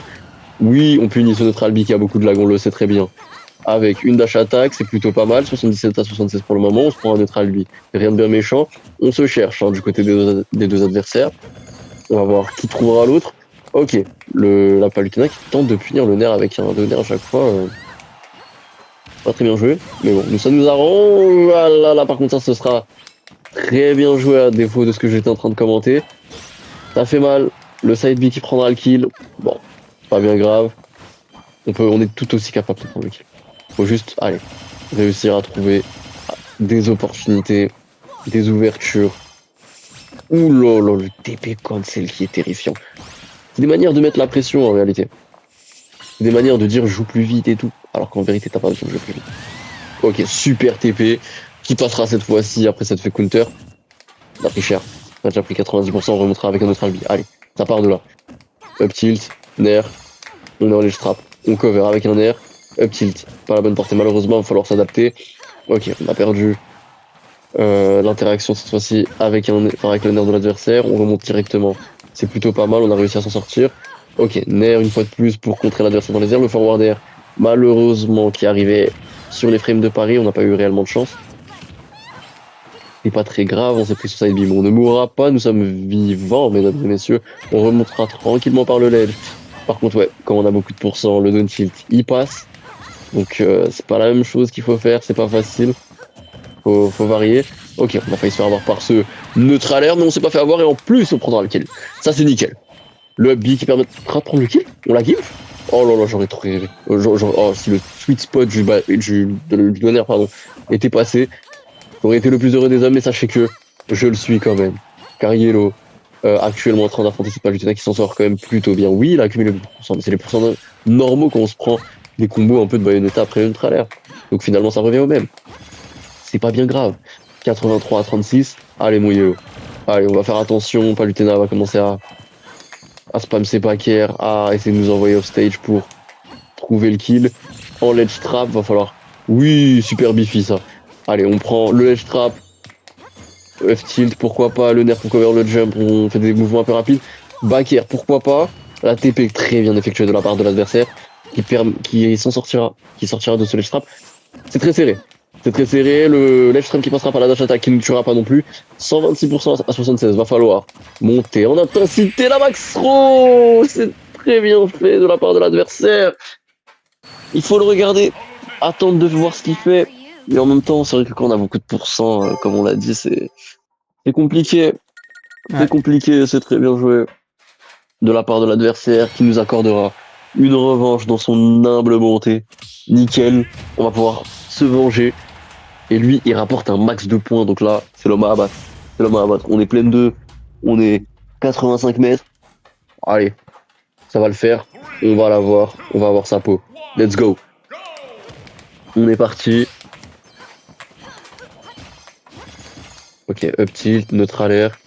Oui, on punit ce neutral B qui a beaucoup de lag, on le sait très bien. Avec une dash attack, c'est plutôt pas mal. 77 à 76 pour le moment. On se prend un neutral B. Rien de bien méchant. On se cherche du côté des deux adversaires. On va voir qui trouvera l'autre. Ok, la Palutena qui tente de punir le nerf avec un donner à chaque fois. Pas très bien joué, mais bon, ça nous arrange. Ah là, par contre, ça, ce sera très bien joué à défaut de ce que j'étais en train de commenter. Ça fait mal. Le side B qui prendra le kill. Bon, pas bien grave. On est tout aussi capable de prendre le kill. Faut juste, allez, réussir à trouver des opportunités, des ouvertures. Ouh là là, le TP cancel qui est terrifiant. C'est des manières de mettre la pression en réalité. C'est des manières de dire je joue plus vite et tout. Alors qu'en vérité, t'as pas besoin de jouer plus vite. Ok, super TP. Qui passera cette fois-ci après cette fait counter. On a pris cher. On a déjà pris 90%, on remontera avec un autre albi. Allez, ça part de là. Up tilt, nair. On est en ledge trap. On cover avec un nair. Up tilt. Pas la bonne portée malheureusement, il va falloir s'adapter. Ok, on a perdu l'interaction cette fois-ci avec avec le nerf de l'adversaire. On remonte directement. C'est plutôt pas mal, on a réussi à s'en sortir. Ok, nair une fois de plus pour contrer l'adversaire dans les airs. Le forward air, malheureusement, qui arrivait sur les frames de Paris, on n'a pas eu réellement de chance. C'est pas très grave, on s'est pris sur side beam. On ne mourra pas, nous sommes vivants, mesdames et messieurs. On remontera tranquillement par le ledge. Par contre, ouais, quand on a beaucoup de pourcents, le down tilt, il passe. Donc, c'est pas la même chose qu'il faut faire, c'est pas facile. Faut varier. Ok, on a failli se faire avoir par ce neutralaire, mais on s'est pas fait avoir et en plus, on prendra le kill. Ça, c'est nickel. Le up B qui permettra de prendre le kill. On la kill. Oh là là, j'aurais trop rêvé. Oh, si le sweet spot du donner, pardon, était passé, j'aurais été le plus heureux des hommes, mais sachez que je le suis quand même. Car Yellow, actuellement en train d'affronter cette Palutena qui s'en sort quand même plutôt bien. Oui, il a accumulé beaucoup de pourcents, mais c'est les pourcents normaux quand on se prend des combos un peu de Bayonetta après le neutralaire. Donc finalement, ça revient au même. C'est pas bien grave. 83 à 36. Allez, mon Yellow. Allez, on va faire attention. Palutena va commencer à spam ses paquets, à essayer de nous envoyer off stage pour trouver le kill. En ledge trap, va falloir. Oui, super biffy ça. Allez, on prend le ledge trap. F tilt, pourquoi pas. Le nerf pour cover le jump, on fait des mouvements un peu rapides. Back air, pourquoi pas. La TP très bien effectuée de la part de l'adversaire qui sortira de ce ledge trap. C'est très serré. C'est très serré. Le ledge trap qui passera par la dash attack qui ne tuera pas non plus. 126% à 76. Va falloir monter en intensité la max throw. C'est très bien fait de la part de l'adversaire. Il faut le regarder, attendre de voir ce qu'il fait. Mais en même temps, c'est vrai que quand on a beaucoup de pourcents, comme on l'a dit, c'est compliqué. Ouais. C'est compliqué, c'est très bien joué de la part de l'adversaire qui nous accordera une revanche dans son humble montée. Nickel, on va pouvoir se venger. Et lui, il rapporte un max de points. Donc là, c'est l'homme à abattre. C'est l'homme à abattre. On est plein de. On est 85 mètres. Allez, ça va le faire. On va l'avoir. On va avoir sa peau. Let's go. On est parti. Ok, up tilt, neutral air.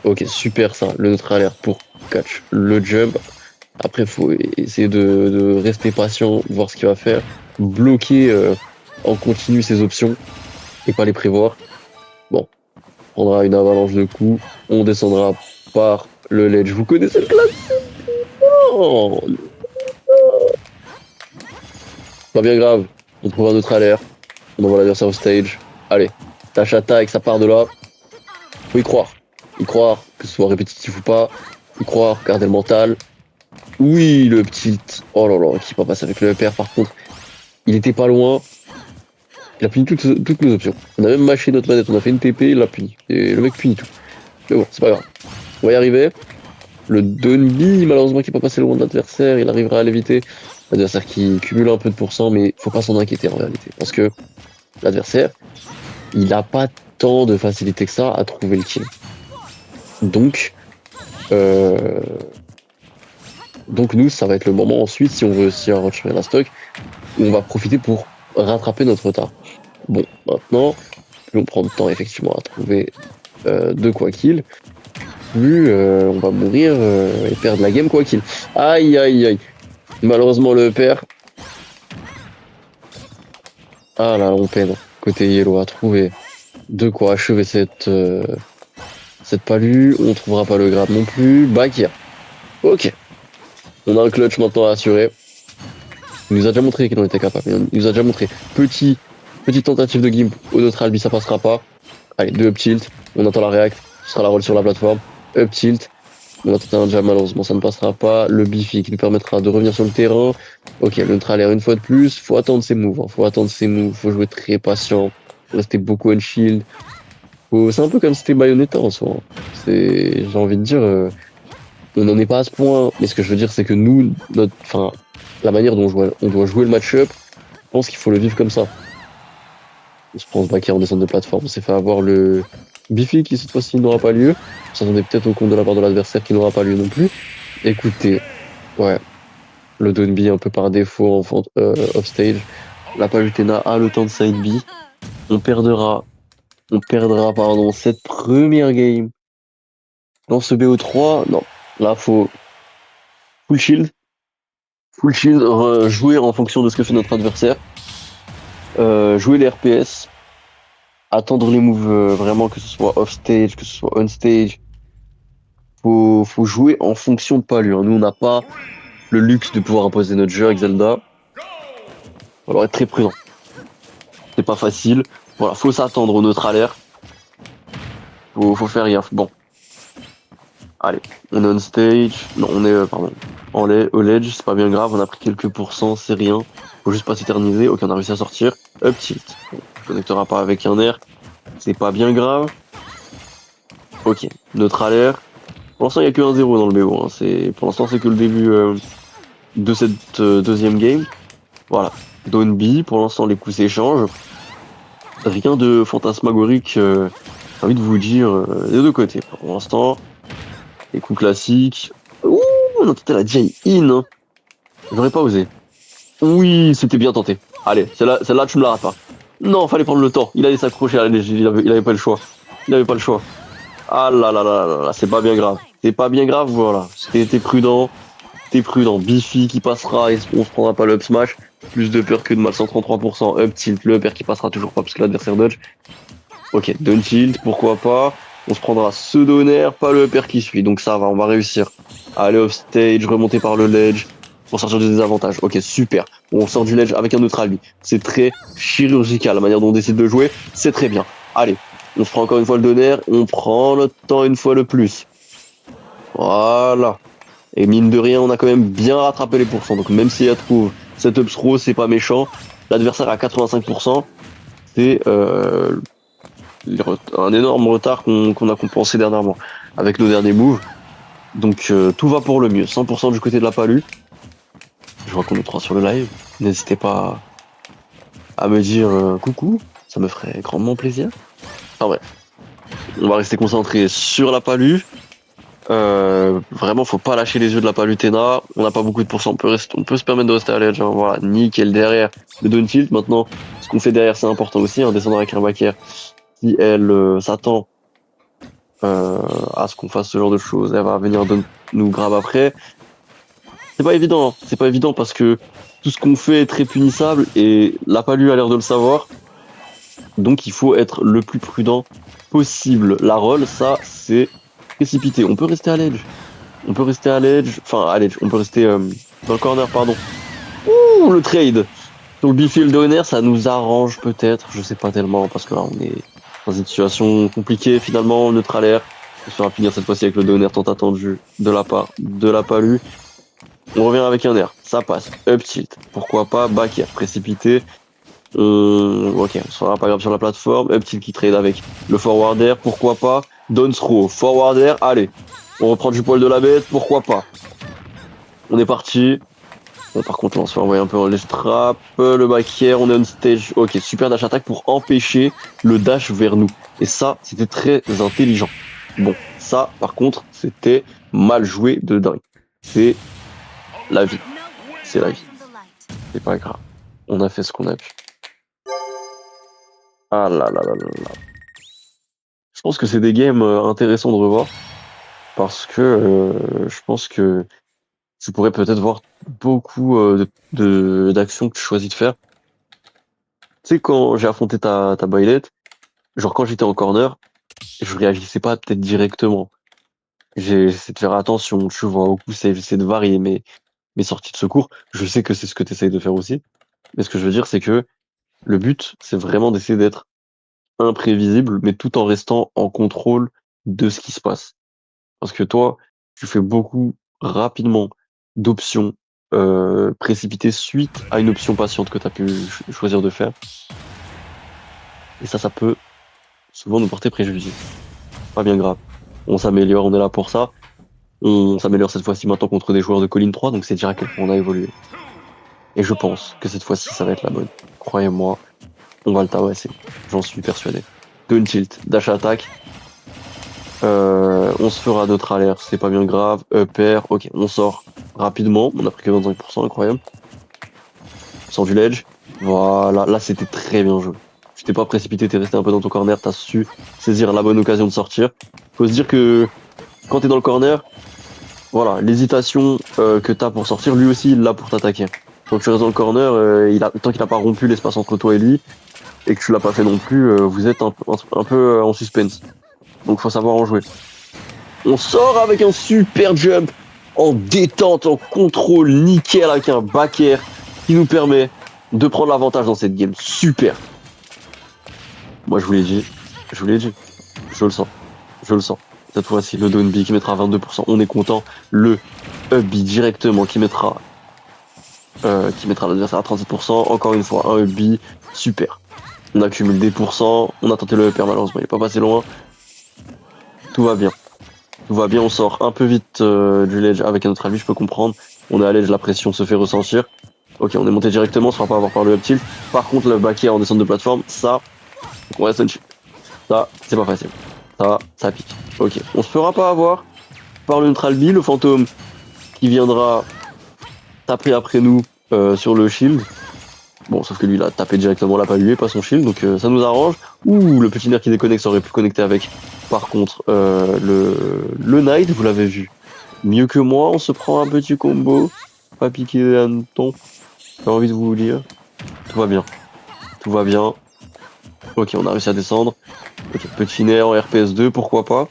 Ok, super ça, le neutral air pour catch le jump. Après, faut essayer de rester patient, voir ce qu'il va faire. Bloquer en continu ses options et pas les prévoir. Bon, on prendra une avalanche de coups. On descendra par le ledge. Vous connaissez le classique? Pas bien grave. On trouve un neutral air. On envoie l'adversaire au stage. Allez, Tachata avec sa part de là. Faut y croire. Y croire, que ce soit répétitif ou pas. Y croire, garder le mental. Oui, le petit. Oh là là, qui pas passer avec le EPR par contre. Il était pas loin. Il a puni toutes nos options. On a même mâché notre manette, on a fait une TP, il l'a puni. Et le mec punit tout. Mais bon, c'est pas grave. On va y arriver. Le Dunby, malheureusement, qui n'est pas passé loin de l'adversaire, il arrivera à l'éviter. L'adversaire qui cumule un peu de pourcents, mais faut pas s'en inquiéter en réalité. Parce que l'adversaire, il n'a pas tant de facilité que ça à trouver le kill. Euh... Donc nous, ça va être le moment ensuite, si on veut aussi retirer la stock, où on va profiter pour rattraper notre retard. Bon, maintenant, plus on prend de temps effectivement à trouver de quoi kill, plus on va mourir et perdre la game quoi kill. Aïe aïe aïe. Malheureusement le perd. Ah là on peine. Côté Yellow à trouver de quoi achever cette palue. On trouvera pas le grab non plus. Bakir. Ok. On a un clutch maintenant à assurer. Il nous a déjà montré qu'il en était capable. Il nous a déjà montré. Petite tentative de gimp au neutral B, ça passera pas. Allez, 2 up tilt. On attend la react. Ce sera la roll sur la plateforme. Up tilt. On a tenté un jab, malheureusement ça ne passera pas. Le bifi qui nous permettra de revenir sur le terrain. Ok, le neutral air une fois de plus. Faut attendre ses moves. Hein. Faut attendre ses moves. Faut jouer très patient. Faut rester beaucoup on shield. C'est un peu comme si c'était Bayonetta en soi. Hein. J'ai envie de dire, on n'en est pas à ce point. Mais ce que je veux dire, c'est que nous, la manière dont on doit jouer le match-up, je pense qu'il faut le vivre comme ça. On se prend ce backer en descente de plateforme. On s'est fait avoir le bifi qui cette fois-ci n'aura pas lieu. On s'attendait peut-être au compte de la part de l'adversaire qui n'aura pas lieu non plus. Écoutez, ouais, le Dunby un peu par défaut en off-stage. La Palutena a le temps de side B. On perdra pardon, cette première game dans ce BO3. Non, là faut full shield. Full shield, jouer en fonction de ce que fait notre adversaire. Jouer les RPS. Attendre les moves vraiment, que ce soit off-stage, que ce soit on-stage. Faut jouer en fonction de Palu. Hein. Nous, on n'a pas le luxe de pouvoir imposer notre jeu avec Zelda. Il va falloir être très prudent. C'est pas facile. Voilà, faut s'attendre au neutral air. Faut faire gaffe. Bon. Allez, on est on stage. Non, on est, pardon, au ledge, c'est pas bien grave. On a pris quelques pourcents, c'est rien. Faut juste pas s'éterniser. Ok, on a réussi à sortir. Up tilt. Bon, je connectera pas avec un air. C'est pas bien grave. Ok, neutral air. Pour l'instant, il n'y a que 1-0 dans le BO. Hein. Pour l'instant, c'est que le début de cette deuxième game. Voilà. Down B, pour l'instant, les coups s'échangent. Rien de fantasmagorique, j'ai envie de vous dire, des deux côtés. Pour l'instant, les coups classiques. Ouh, on a tenté la J-in. Hein. J'aurais pas osé. Oui, c'était bien tenté. Allez, celle-là, tu me la rates pas. Non, fallait prendre le temps. Il allait s'accrocher à la LG, il avait pas le choix. Il avait pas le choix. Ah là là là là là, c'est pas bien grave. C'est pas bien grave, voilà. T'es prudent. T'es prudent. Bifi qui passera et on se prendra pas le up smash. Plus de peur que de mal, 133%. Up tilt, le upper qui passera toujours pas parce que l'adversaire dodge. Ok, down tilt, pourquoi pas. On se prendra ce donner, pas le upper qui suit. Donc ça va, on va réussir. Aller off stage, remonter par le ledge. Pour sortir du désavantage. Ok, super. On sort du ledge avec un neutral B. C'est très chirurgical la manière dont on décide de jouer. C'est très bien. Allez, on se prend encore une fois le donner. On prend le temps une fois le plus. Voilà. Et mine de rien, on a quand même bien rattrapé les pourcents. Donc même si elle trouve cette up throw, c'est pas méchant. L'adversaire à 85%. C'est un énorme retard qu'on a compensé dernièrement avec nos derniers moves. Donc tout va pour le mieux. 100% du côté de la Palu. Je vois qu'on est 3 sur le live. N'hésitez pas à me dire coucou. Ça me ferait grandement plaisir. Enfin bref. On va rester concentré sur la Palu. Vraiment, faut pas lâcher les yeux de la Palutena. On n'a pas beaucoup de pourcents. On peut se permettre de rester à l'edge. Hein. Voilà, nickel derrière le down tilt. Maintenant, ce qu'on fait derrière, c'est important aussi. Hein, descendre avec un backer. Si elle s'attend à ce qu'on fasse ce genre de choses, elle va venir nous grab après. C'est pas évident. Hein. C'est pas évident parce que tout ce qu'on fait est très punissable et la Palu a l'air de le savoir. Donc, il faut être le plus prudent possible. La roll, ça, c'est précipité. On peut rester à l'edge. On peut rester à l'edge. Enfin, à l'edge. On peut rester dans le corner, pardon. Ouh, le trade. Sur le Bifi et le Donner, ça nous arrange peut-être, je sais pas tellement, parce que là on est dans une situation compliquée finalement, neutral air. On se fera punir cette fois-ci avec le Donner tant attendu de la part de la Palu. On revient avec un air, ça passe. Up tilt, pourquoi pas, back air, précipité. Ok, on se fera pas grave sur la plateforme. Up tilt qui trade avec le forward air, pourquoi pas. Down throw, forward air, allez. On reprend du poil de la bête, pourquoi pas. On est parti. Bon, par contre, là, on se fait envoyer un peu en les straps. Le back air, on est on stage. Ok, super dash attack pour empêcher le dash vers nous. Et ça, c'était très intelligent. Bon, ça, par contre, c'était mal joué de dingue. C'est la vie. C'est la vie. C'est pas grave. On a fait ce qu'on a pu. Ah là là là là là. Je pense que c'est des games intéressants de revoir. Parce que je pense que tu pourrais peut-être voir beaucoup d'actions que tu choisis de faire. Tu sais, quand j'ai affronté ta bailette, genre quand j'étais en corner, je réagissais pas peut-être directement. J'ai essayé de faire attention, tu vois, au coup, j'essaie de varier mes sorties de secours. Je sais que c'est ce que tu essayes de faire aussi. Mais ce que je veux dire, c'est que le but, c'est vraiment d'essayer d'être imprévisible, mais tout en restant en contrôle de ce qui se passe. Parce que toi, tu fais beaucoup rapidement d'options précipitées suite à une option patiente que tu as pu choisir de faire. Et ça peut souvent nous porter préjudice. Pas bien grave. On s'améliore, on est là pour ça. On s'améliore cette fois-ci maintenant contre des joueurs de Colline 3, donc c'est dire à quel point on a évolué. Et je pense que cette fois-ci, ça va être la bonne. Croyez-moi, on va le tabasser. J'en suis persuadé. Down tilt, dash attack. On se fera d'autres alertes, c'est pas bien grave. Up air, ok, on sort rapidement. On a pris que 25%, incroyable. Sans du ledge. Voilà, là c'était très bien joué. Tu t'es pas précipité, t'es resté un peu dans ton corner, t'as su saisir la bonne occasion de sortir. Faut se dire que quand t'es dans le corner, voilà, l'hésitation que t'as pour sortir, lui aussi il l'a pour t'attaquer. Donc tu restes dans le corner, tant qu'il a pas rompu l'espace entre toi et lui, et que tu l'as pas fait non plus, vous êtes un peu en suspense. Donc faut savoir en jouer. On sort avec un super jump en détente, en contrôle nickel avec un back air qui nous permet de prendre l'avantage dans cette game. Super. Moi je vous l'ai dit, je le sens, Cette fois-ci le down B qui mettra 22%, on est content. Le up B directement qui mettra l'adversaire à 37%. Encore une fois un up B, super. On accumule des pourcents, on a tenté le up air malheureusement, il est pas passé loin. Tout va bien. Tout va bien, on sort un peu vite du ledge avec un autre avis, je peux comprendre. On est à ledge, la pression se fait ressentir. Ok, on est monté directement, on se fera pas avoir par le up tilt. Par contre, le back air en descente de plateforme, ça, on reste on-chip. Ça, c'est pas facile. Ça pique. Ok, on se fera pas avoir par le neutral B, le fantôme qui viendra taper après nous sur le shield. Bon, sauf que lui, il a tapé directement, l'a pas lui, pas son shield, donc ça nous arrange. Ouh, le petit nerf qui déconnecte, ça aurait pu connecter avec. Par contre, le Knight, vous l'avez vu. Mieux que moi, on se prend un petit combo. Pas piqué un ton. J'ai envie de vous dire. Tout va bien. Tout va bien. Ok, on a réussi à descendre. Ok, petit nerf en RPS 2, pourquoi pas.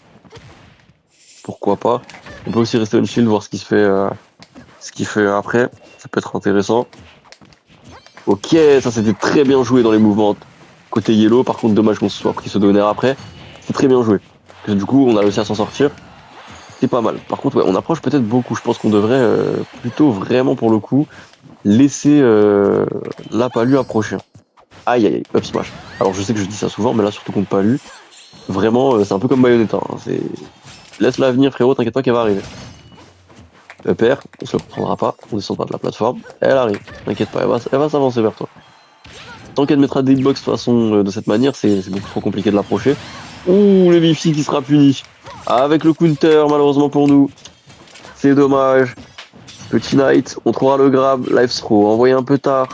Pourquoi pas. On peut aussi rester on shield, voir ce qui se fait après. Ça peut être intéressant. Ok, ça c'était très bien joué dans les mouvements côté yellow. Par contre, dommage qu'on se soit pris ce donner après. C'est très bien joué. Parce que du coup, on a réussi à s'en sortir. C'est pas mal. Par contre, ouais, on approche peut-être beaucoup. Je pense qu'on devrait plutôt vraiment pour le coup laisser la Palu approcher. Aïe aïe aïe, up smash. Alors je sais que je dis ça souvent, mais là surtout contre Palu, vraiment c'est un peu comme Bayonetta. Hein. Laisse-la venir frérot, t'inquiète pas qu'elle va arriver. Up air, on se le prendra pas, on descendra de la plateforme, elle arrive. T'inquiète pas, elle va s'avancer vers toi. Tant qu'elle mettra des hitbox de toute façon de cette manière, c'est beaucoup trop compliqué de l'approcher. Ouh, le Bifi qui sera puni. Avec le counter, malheureusement pour nous. C'est dommage. Petit Knight, on trouvera le grab, live throw, envoyé un peu tard.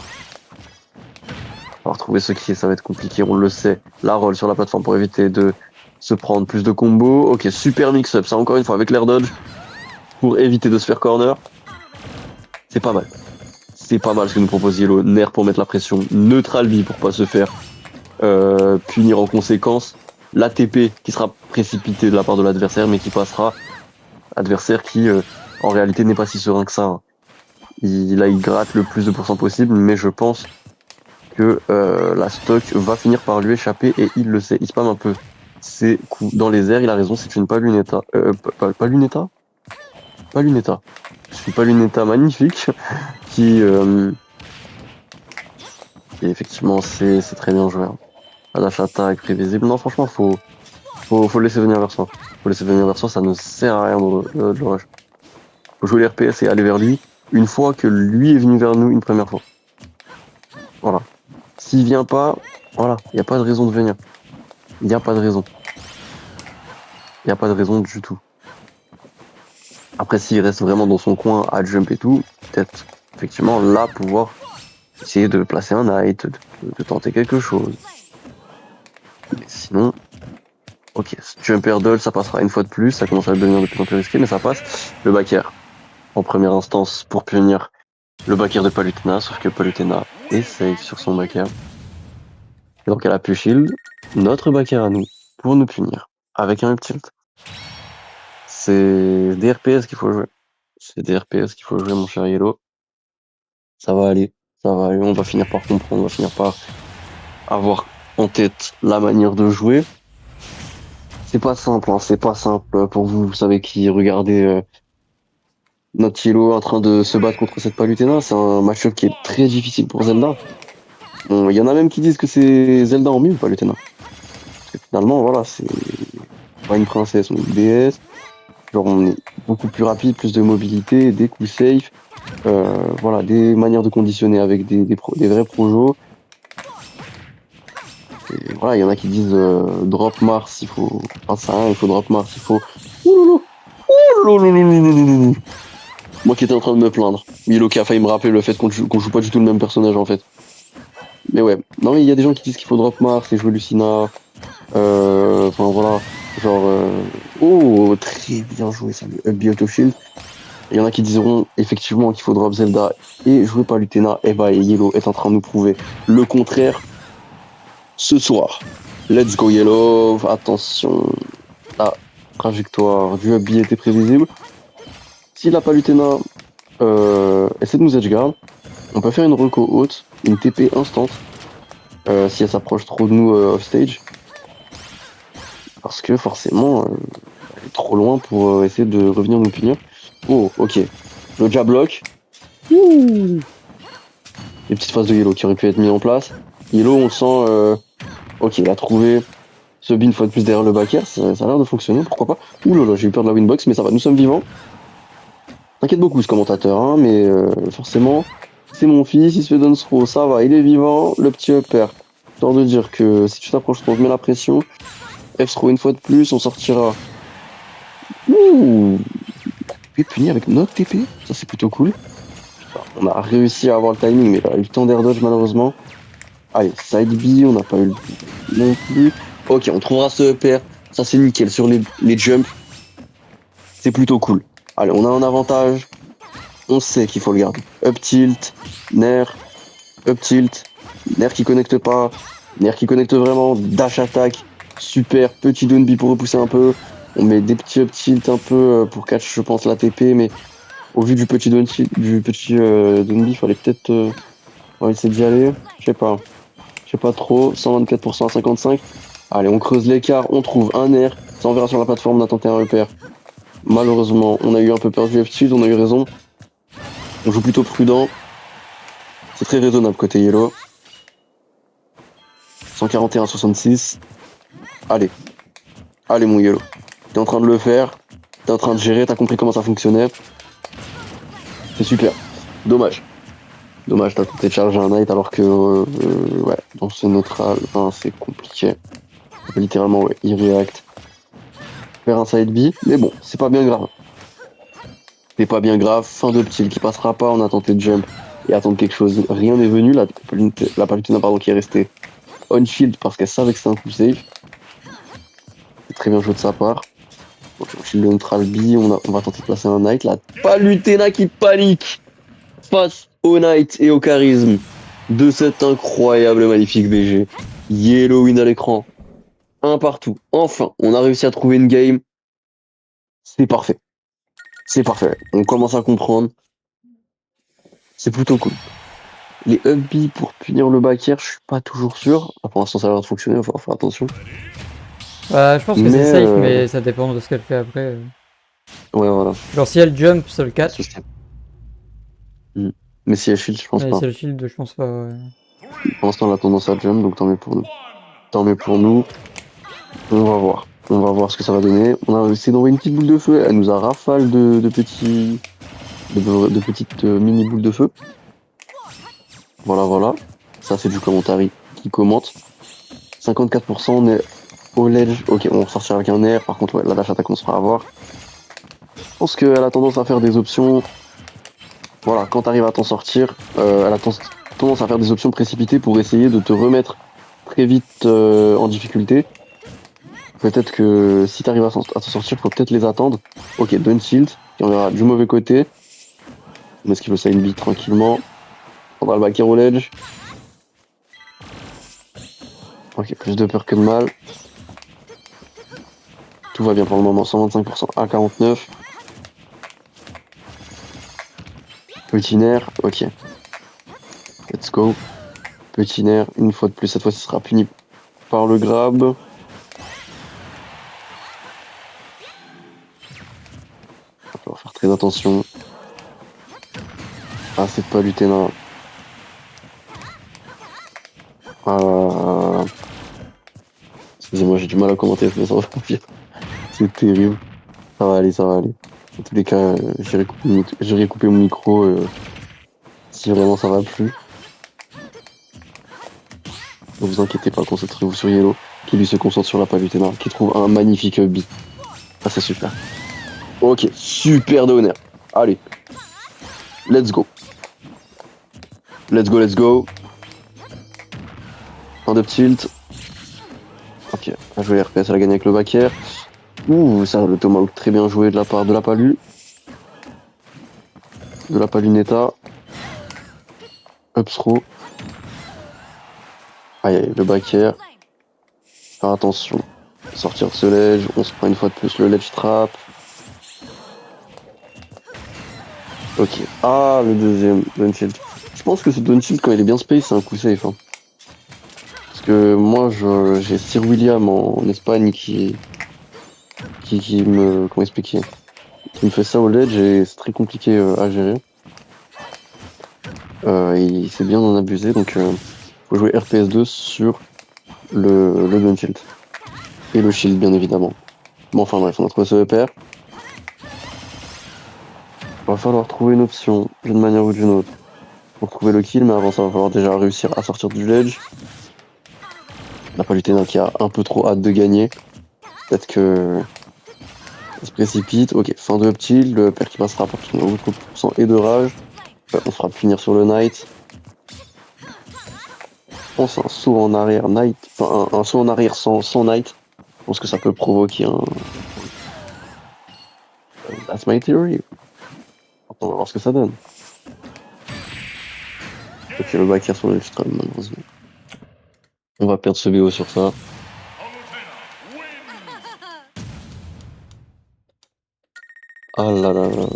On va retrouver ce qui est, ça va être compliqué, on le sait. La roll sur la plateforme pour éviter de se prendre plus de combos. Ok, super mix-up, ça encore une fois avec l'air dodge. Pour éviter de se faire corner. C'est pas mal. C'est pas mal ce que nous propose Yellow. Nerf pour mettre la pression. Neutral B pour pas se faire punir en conséquence. L'ATP qui sera précipité de la part de l'adversaire mais qui passera. Adversaire qui en réalité n'est pas si serein que ça. Hein. Il gratte le plus de pourcents possible mais je pense que la stock va finir par lui échapper et il le sait. Il spam un peu ses coups dans les airs. Il a raison, c'est une palunetta. Pas lunetta? Pas lunetta. C'est une palunetta magnifique qui effectivement c'est très bien joué. Hein. Un dash attack prévisible. Non, franchement, faut laisser venir vers soi. Faut laisser venir vers soi, ça ne sert à rien de le rush. Faut jouer les RPS et aller vers lui une fois que lui est venu vers nous une première fois. Voilà. S'il vient pas, voilà, il n'y a pas de raison de venir. Il n'y a pas de raison. Il n'y a pas de raison du tout. Après, s'il reste vraiment dans son coin à jump et tout, peut-être effectivement là pouvoir essayer de placer un knight, de tenter quelque chose. Mais sinon, ok, jump hurdle, ça passera une fois de plus, ça commence à devenir de plus en plus risqué, mais ça passe. Le back air, en première instance, pour punir le back air de Palutena, sauf que Palutena est safe sur son back air. Et donc elle a pu shield notre back air à nous, pour nous punir, avec un up tilt. C'est des RPS qu'il faut jouer. C'est des RPS qu'il faut jouer, mon cher Yellow. Ça va aller, on va finir par comprendre, on va finir par avoir en tête la manière de jouer. C'est pas simple, hein, c'est pas simple pour vous savez qui regardez notre Yellow en train de se battre contre cette Palutena. C'est un match-up qui est très difficile pour Zelda. Il y en a même qui disent que c'est Zelda en mieux, Palutena. Parce que finalement, voilà, c'est pas une princesse, on est une déesse. Genre, on est beaucoup plus rapide, plus de mobilité, des coups safe. Voilà, des manières de conditionner avec des vrais projos. Et voilà, il y en a qui disent drop Mars, il faut. Enfin, ça, il faut drop Mars, il faut. Ouloulou. Ouloulou. Moi qui étais en train de me plaindre. Milo qui a failli me rappeler le fait qu'on joue pas du tout le même personnage en fait. Mais ouais, non mais il y a des gens qui disent qu'il faut drop Mars et jouer Lucina. Enfin voilà, genre. Oh, très bien joué ça, le Up Auto Shield. Il y en a qui diront effectivement qu'il faut drop Zelda et jouer par Lutena. Et bah, Yellow est en train de nous prouver le contraire ce soir. Let's go Yellow. Attention, la trajectoire du Up était prévisible. S'il n'a pas Lutena, essaie de nous edgeguard. On peut faire une reco haute, une TP instant si elle s'approche trop de nous off stage. Parce que forcément, elle est trop loin pour essayer de revenir nous punir. Oh, ok. Le jab block. Ouh. Les petites phases de Yellow qui auraient pu être mises en place. Yellow, on sent. Ok, il a trouvé ce bin une fois de plus derrière le back air. Ça a l'air de fonctionner, pourquoi pas. Ouh là là, j'ai eu peur de la winbox, mais ça va, nous sommes vivants. T'inquiète beaucoup ce commentateur, hein, mais forcément, c'est mon fils, il se fait down throw, ça va, il est vivant, le petit upper. J'ai envie de dire que si tu t'approches trop, je mets la pression. F-throw une fois de plus, on sortira. Ouh, TP puni avec notre TP, ça c'est plutôt cool. On a réussi à avoir le timing, mais il a eu le temps d'air dodge malheureusement. Allez, side B, on n'a pas eu le non plus. Ok, on trouvera ce upper, ça c'est nickel sur les jumps. C'est plutôt cool. Allez, on a un avantage. On sait qu'il faut le garder. Up tilt, Nair, up tilt, Nair qui connecte pas, Nair qui connecte vraiment, dash attack, super, petit down B pour repousser un peu. On met des petits up tilt un peu pour catch, je pense, la TP, mais au vu du petit down B, il fallait peut-être on va essayer d'y aller. Je sais pas trop, 124% à 55. Allez, on creuse l'écart, on trouve un Nair, ça on verra sur la plateforme, on a tenté un repère. Malheureusement, on a eu un peu peur du F-Shield, on a eu raison. On joue plutôt prudent. C'est très raisonnable côté Yellow. 141-66. Allez. Allez mon Yellow. T'es en train de le faire. T'es en train de gérer. T'as compris comment ça fonctionnait. C'est super. Dommage. Dommage, t'as tenté de charger un Knight alors que... ouais, dans ce neutral, enfin, c'est compliqué. Littéralement, ouais, il react. Faire un side B. Mais bon, c'est pas bien grave. C'est pas bien grave. Fin de petit qui passera pas. On a tenté de jump et attendre quelque chose. Rien n'est venu. La Palutena, pardon, qui est restée on shield parce qu'elle savait que c'était un coup safe. C'est très bien joué de sa part. Donc, on shield le neutral B, on va tenter de placer un Knight. La Palutena qui panique face au Knight et au charisme de cet incroyable, magnifique BG. Yellow win à l'écran. Un partout. Enfin, on a réussi à trouver une game. C'est parfait. C'est parfait. On commence à comprendre. C'est plutôt cool. Les up B pour punir le back air, je suis pas toujours sûr. Ah, pour l'instant, ça a l'air de fonctionner, il va falloir faire attention. Bah, je pense que c'est Mais, safe, mais ça dépend de ce qu'elle fait après. ouais, voilà. Genre, si elle jump, ça le Ce catch. serait- Hmm. Mais si elle shield, je pense Mais si pas. elle shield, je pense pas. Ouais. Pour l'instant, elle a tendance à jump, donc tant mieux pour nous. Tant mieux pour nous. On va voir. On va voir ce que ça va donner. On a essayé d'envoyer une petite boule de feu. Elle nous a rafale de petits, de petites mini boules de feu. Voilà, voilà. Ça, c'est du commentary qui commente. 54%, on est au ledge. Ok, on ressortira avec un air. Par contre, ouais, la dash attack, on se fera avoir. Je pense qu'elle a tendance à faire des options. Voilà, quand tu arrives à t'en sortir, elle a tendance à faire des options précipitées pour essayer de te remettre très vite en difficulté. Peut-être que si tu arrives à t'en sortir, faut peut-être les attendre. Ok, Don't Shield, qui enverra du mauvais côté. On esquive le side B tranquillement. On va le back hero ledge. Ok, plus de peur que de mal. Tout va bien pour le moment, 125% à 49. Petit nerf, ok. Let's go. Petit nerf, une fois de plus, cette fois-ci sera puni par le grab. Il va falloir faire très attention. Ah, c'est pas Lutena. Ah, excusez-moi, j'ai du mal à commenter, mais ça va pas bien. C'est terrible. Ça va aller, ça va aller. En tous les cas, j'irai couper mon micro si vraiment ça va plus. Ne vous inquiétez pas, concentrez-vous sur Yellow, qui lui se concentre sur la Palutena, qui trouve un magnifique B. Ah, c'est super. Ok, super de honneur. Allez, let's go. Let's go, let's go. Un de tilt. Ok, bien joué RPS, elle a gagné avec le back air. Ouh, ça, le Tomahawk très bien joué de la part de la Palu. De la Paluneta. Up throw. Aïe, aïe, le back air. Faire attention. Sortir de ce ledge. On se prend une fois de plus le ledge trap. Ok. Ah, le deuxième, Dunshield. Je pense que ce Dunshield, quand il est bien space, c'est un coup safe. Hein. Parce que moi, j'ai Sir William en Espagne qui me. Comment expliquer? Qui me fait ça au ledge et c'est très compliqué à gérer. Et c'est bien d'en abuser, donc faut jouer RPS2 sur le Dunshield. Et le shield, bien évidemment. Bon, enfin bref, on a trouvé ce repère. Va falloir trouver une option, d'une manière ou d'une autre, pour trouver le kill, mais avant ça, va falloir déjà réussir à sortir du ledge. La Palutena qui a un peu trop hâte de gagner. Peut-être que ça se précipite. Ok, fin de up tilt, le père qui passera parce qu'on a beaucoup de pourcents et de rage. On se fera punir sur le knight. Je pense un saut en arrière knight, enfin un saut en arrière sans knight. Je pense que ça peut provoquer un. That's my theory. On va voir ce que ça donne. Ok, le back air sur le strum, malheureusement. On va perdre ce BO sur ça. Ah là là là là.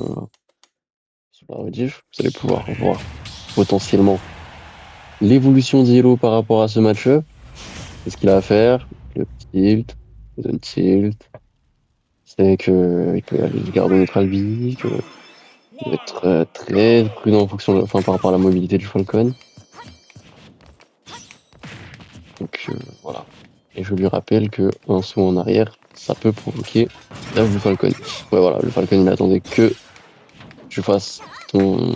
Sur la rediff, vous allez pouvoir voir potentiellement l'évolution d'Yellow par rapport à ce match-up. Qu'est-ce qu'il a à faire? Le tilt, le zone tilt. C'est que il peut aller le garde au neutral B, que il doit être très prudent en fonction enfin, par rapport à la mobilité du Falcon. Donc voilà. Et je lui rappelle que un saut en arrière, ça peut provoquer l'âge du Falcon. Ouais voilà, le Falcon il attendait que je fasse ton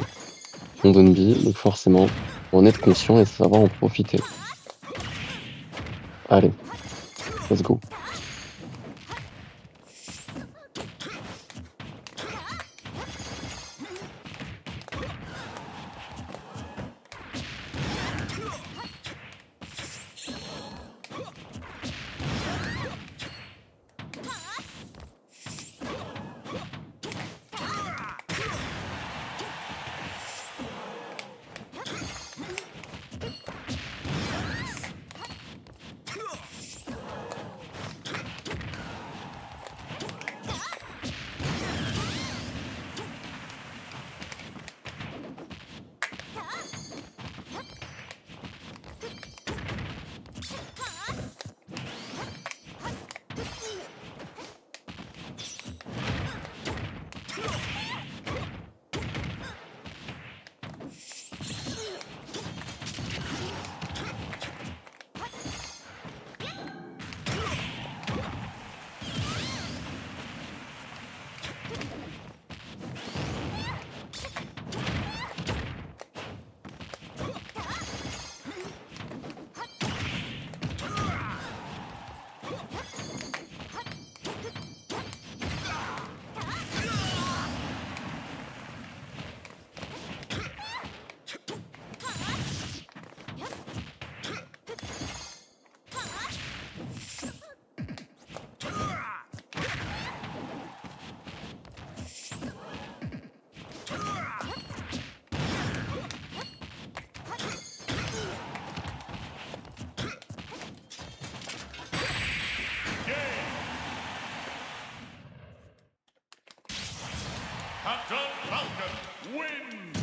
Don B, donc forcément, faut en être conscient et savoir en profiter. Allez, let's go. Captain Falcon wins.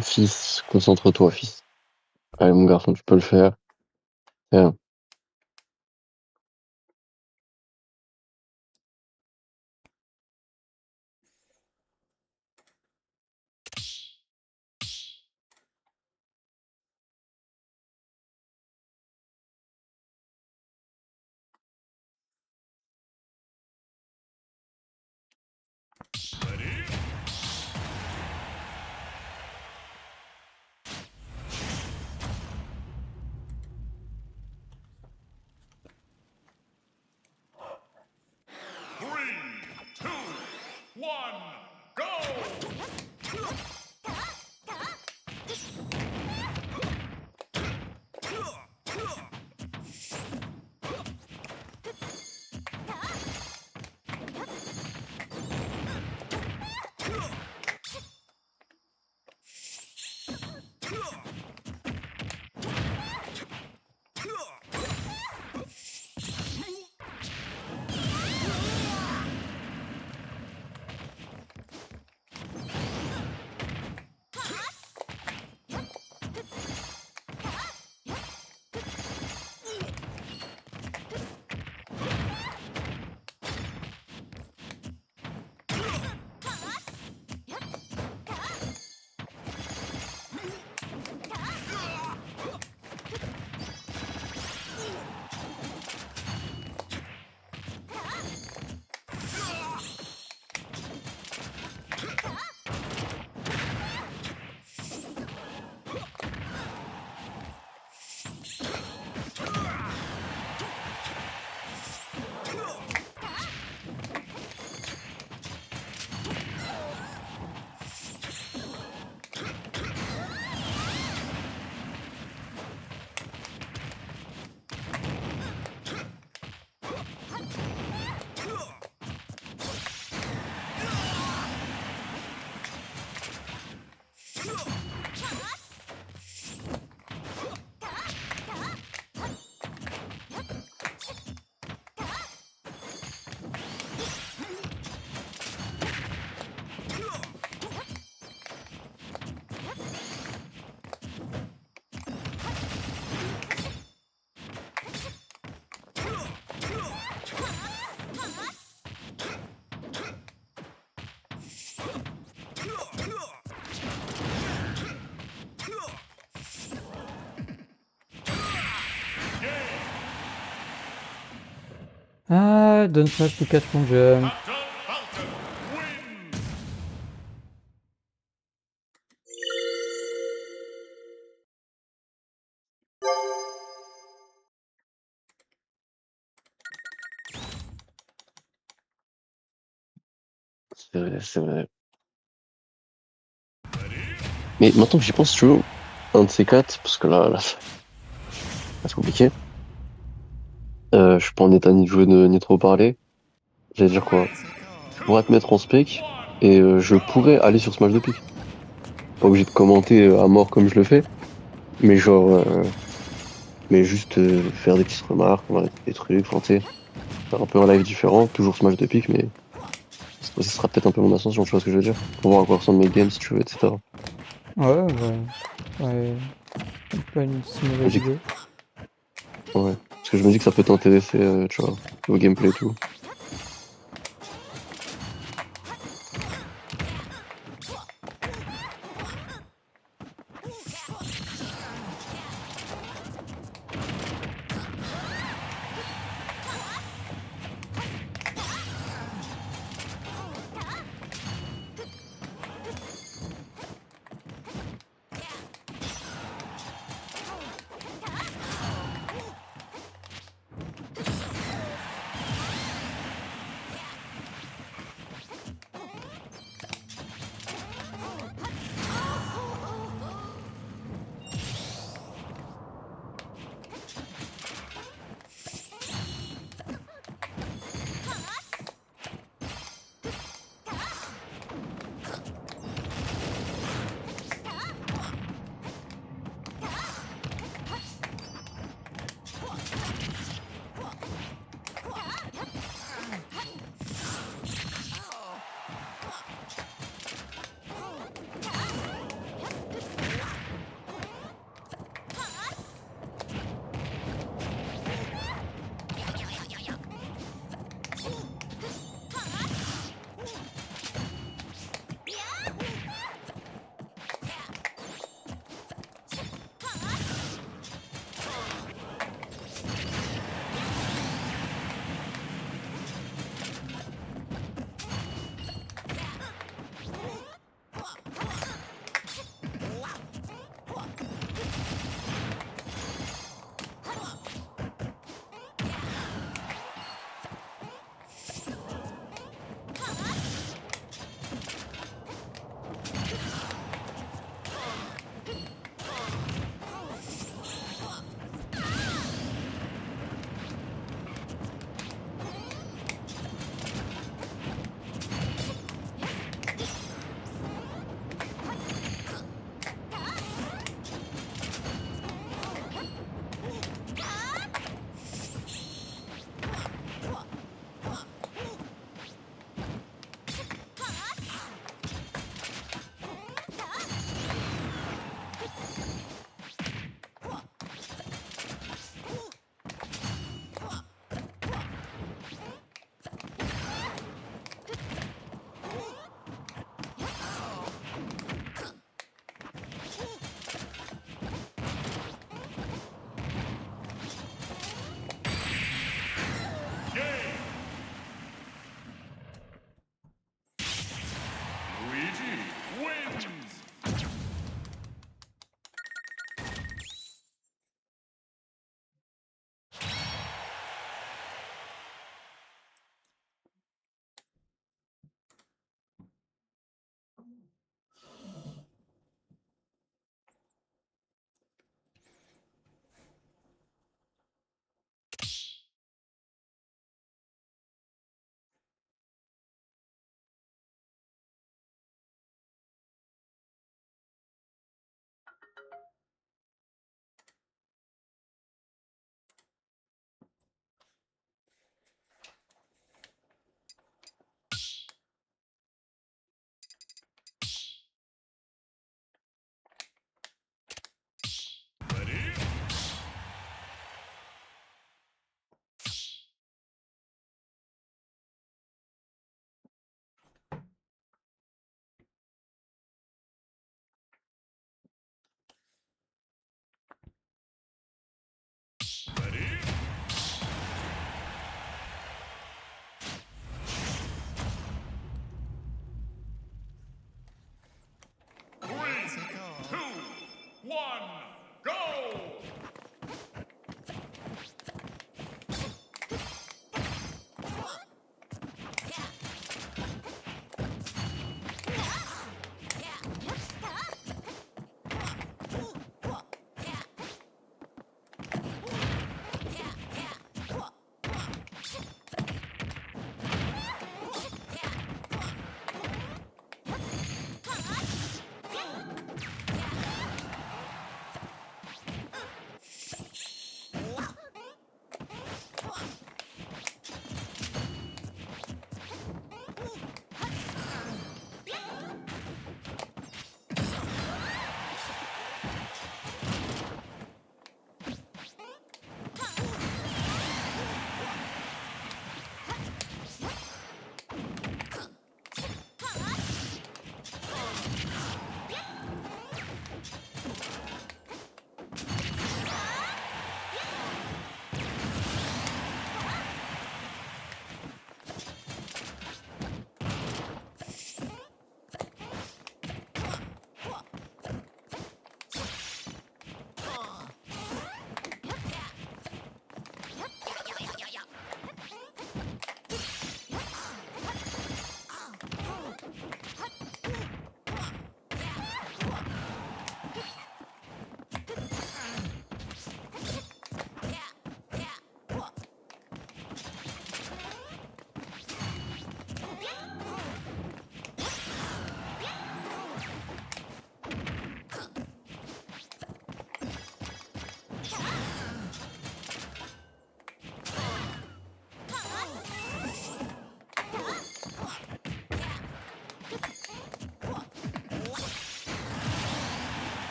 Fils, concentre-toi, fils. Allez, mon garçon, tu peux le faire. Tiens. Ready? 3, 2, 1, go! Ah, don't smash to catch mon jump. Captain Falcon wins. C'est vrai, c'est vrai. Ready? Mais maintenant que j'y pense, tu veux, un de ces quatre, parce que là c'est compliqué. Je suis pas en état ni de jouer ni trop parler. J'allais dire quoi? Je pourrais te mettre en spec et je pourrais aller sur Smash de pique. Pas obligé de commenter à mort comme je le fais, mais genre, mais juste faire des petites remarques, on va arrêter des trucs, enfin, tu sais, faire un peu un live différent, toujours Smash de pique, mais ce sera peut-être un peu mon ascension, tu vois ce que je veux dire? Pour voir à quoi ressemblent mes games si tu veux, etc. Ouais, ouais, pas une si Je me mauvaise dis que, idée. ouais, parce que je me dis que ça peut t'intéresser, tu vois, au gameplay et tout.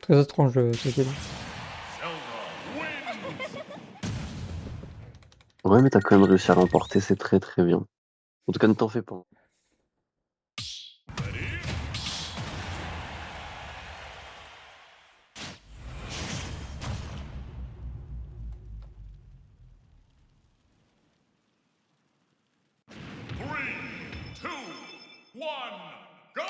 Très étrange ce qu'il est. Zelda wins. Ouais, mais t'as quand même réussi à l'emporter, c'est très très bien. En tout cas, ne t'en fais pas. Ready? Three, two, one, go!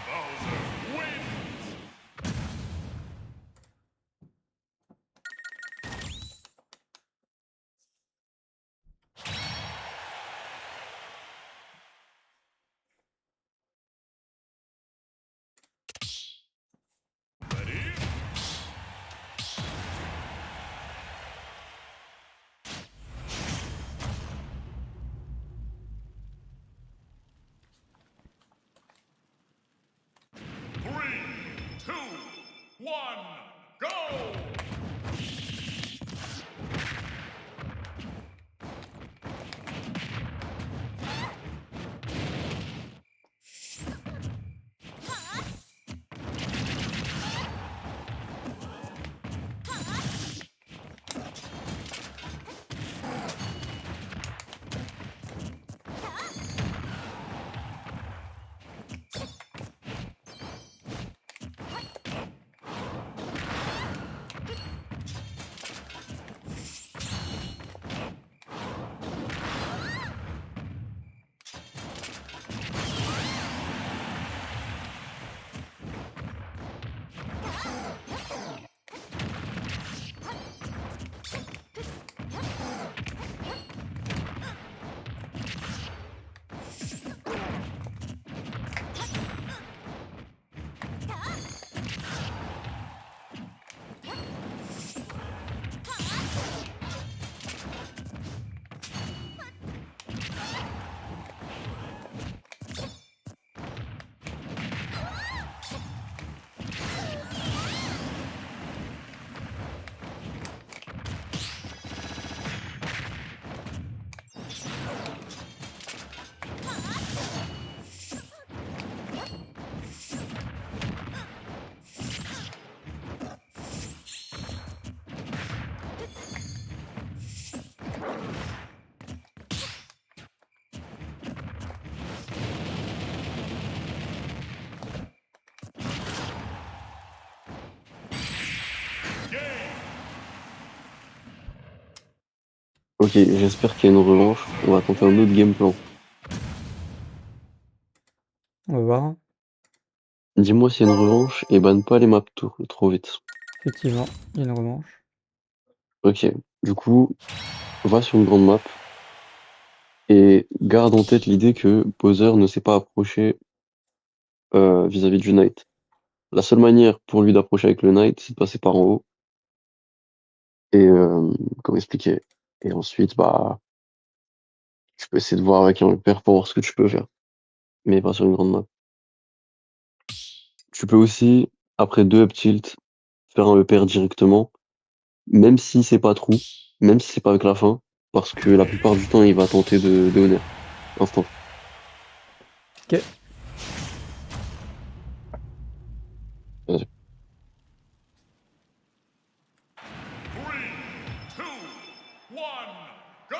Bowser wins. Ready? Three, two, one, go! Ok, j'espère qu'il y a une revanche. On va tenter un autre game plan. On va voir. Dis-moi s'il y a une revanche et banne pas les maps trop vite. Effectivement, il y a une revanche. Ok, du coup, va sur une grande map et garde en tête l'idée que Bowser ne s'est pas approché vis-à-vis du Knight. La seule manière pour lui d'approcher avec le Knight, c'est de passer par en haut. Et comment expliquer? Et ensuite, bah, tu peux essayer de voir avec un repère pour voir ce que tu peux faire. Mais pas sur une grande map. Tu peux aussi, après 2 up tilt, faire un repère directement, même si c'est pas true, même si c'est pas avec la fin, parce que la plupart du temps, il va tenter de honor. Instant. Ok. Vas-y. 3, 2, 1, go!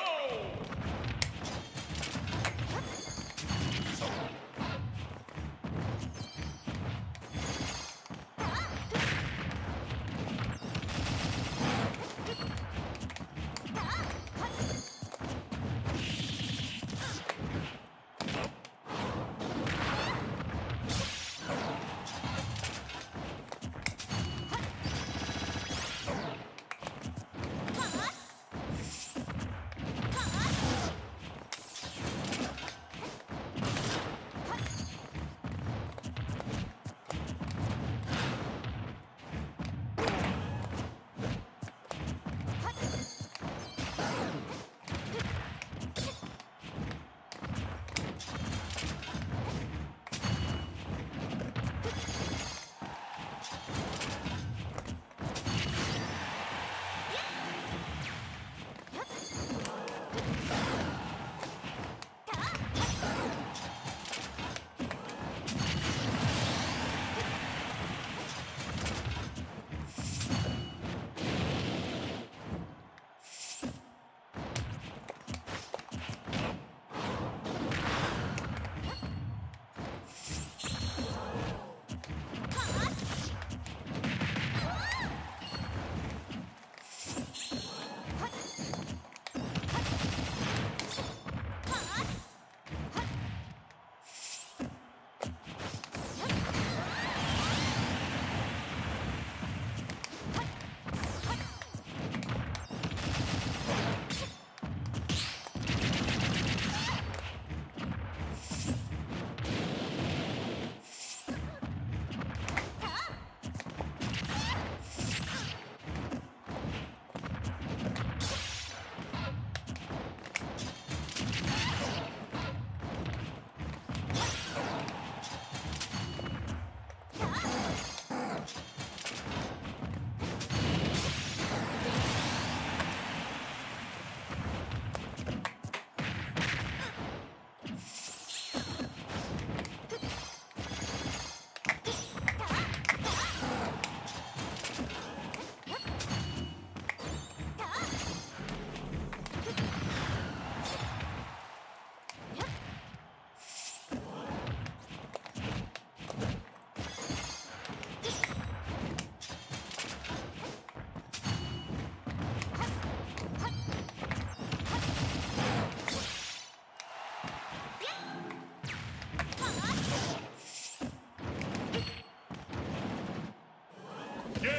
Game!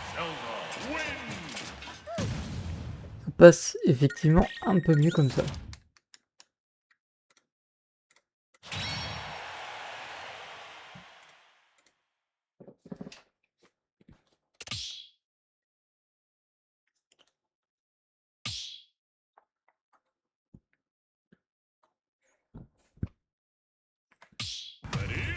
Zelda wins! Ça passe effectivement un peu mieux comme ça. Ready?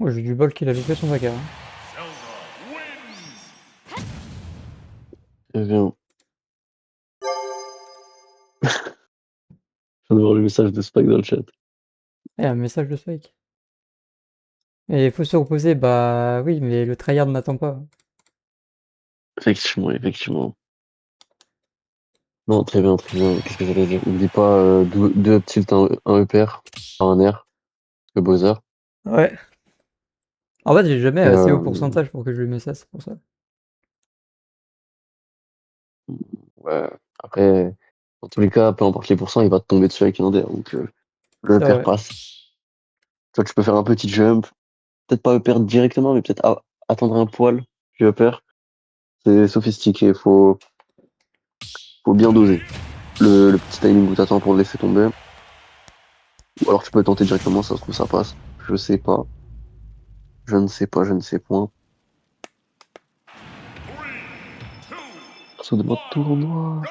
Moi, j'ai du bol qu'il a loupé son bagarre. Zelda wins. Eh bien. Je viens de voir le message de Spike dans le chat. Et un message de Spike. Et il faut se reposer, bah oui, mais le tryhard n'attend pas. Effectivement, effectivement. Non, très bien, très bien. Qu'est-ce que j'allais dire? N'oublie pas deux up tilt, un EPR, un air, le Bowser. Ouais. En fait, j'ai jamais Et, assez haut pourcentage pour que je lui mette ça, c'est pour ça. ouais. Après, dans tous les cas, peu importe les pourcents, il va te tomber dessus avec un air. Donc, le C'est EPR vrai. passe. Toi, tu peux faire un petit jump. Peut-être pas EPR directement, mais peut-être attendre un poil, puis EPR. C'est sophistiqué. Faut bien doser. Le petit timing où t'attends pour le laisser tomber. Ou alors tu peux tenter directement, ça se trouve, ça passe. Je sais pas. Je ne sais pas, je ne sais point. 3, 2, Perso de mode 1, tournoi. go.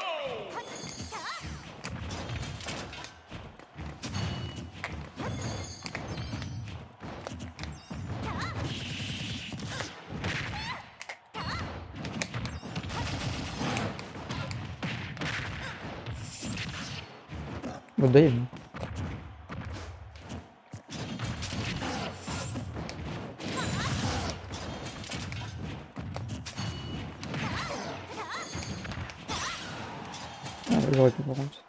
Bon, Dave. Ah, j'aurais pu par contre.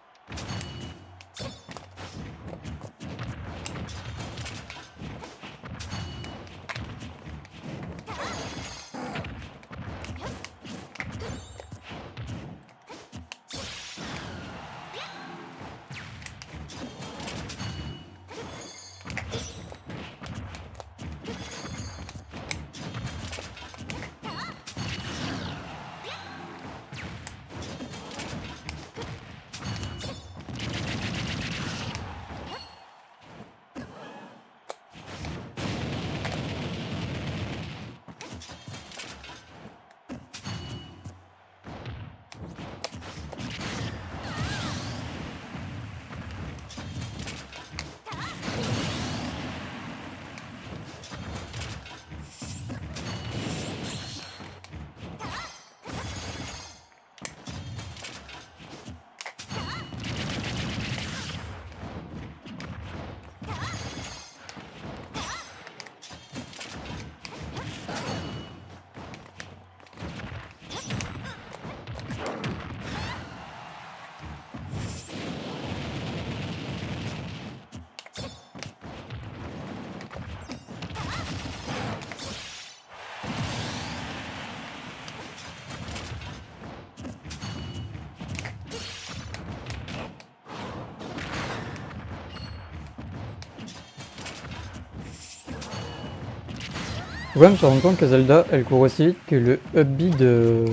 Faut quand même se rendre compte que Zelda, elle court aussi vite que le up B de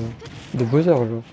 Bowser, genre.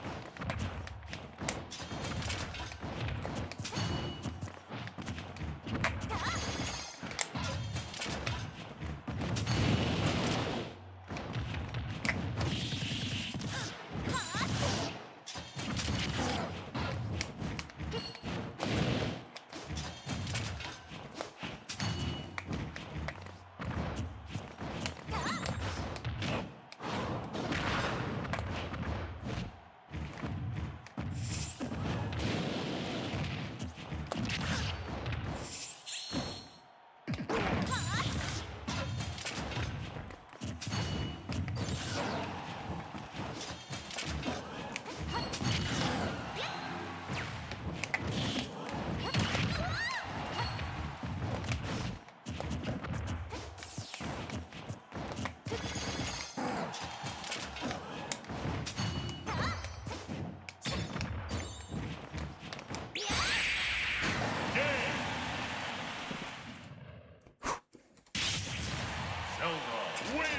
Zelda wins.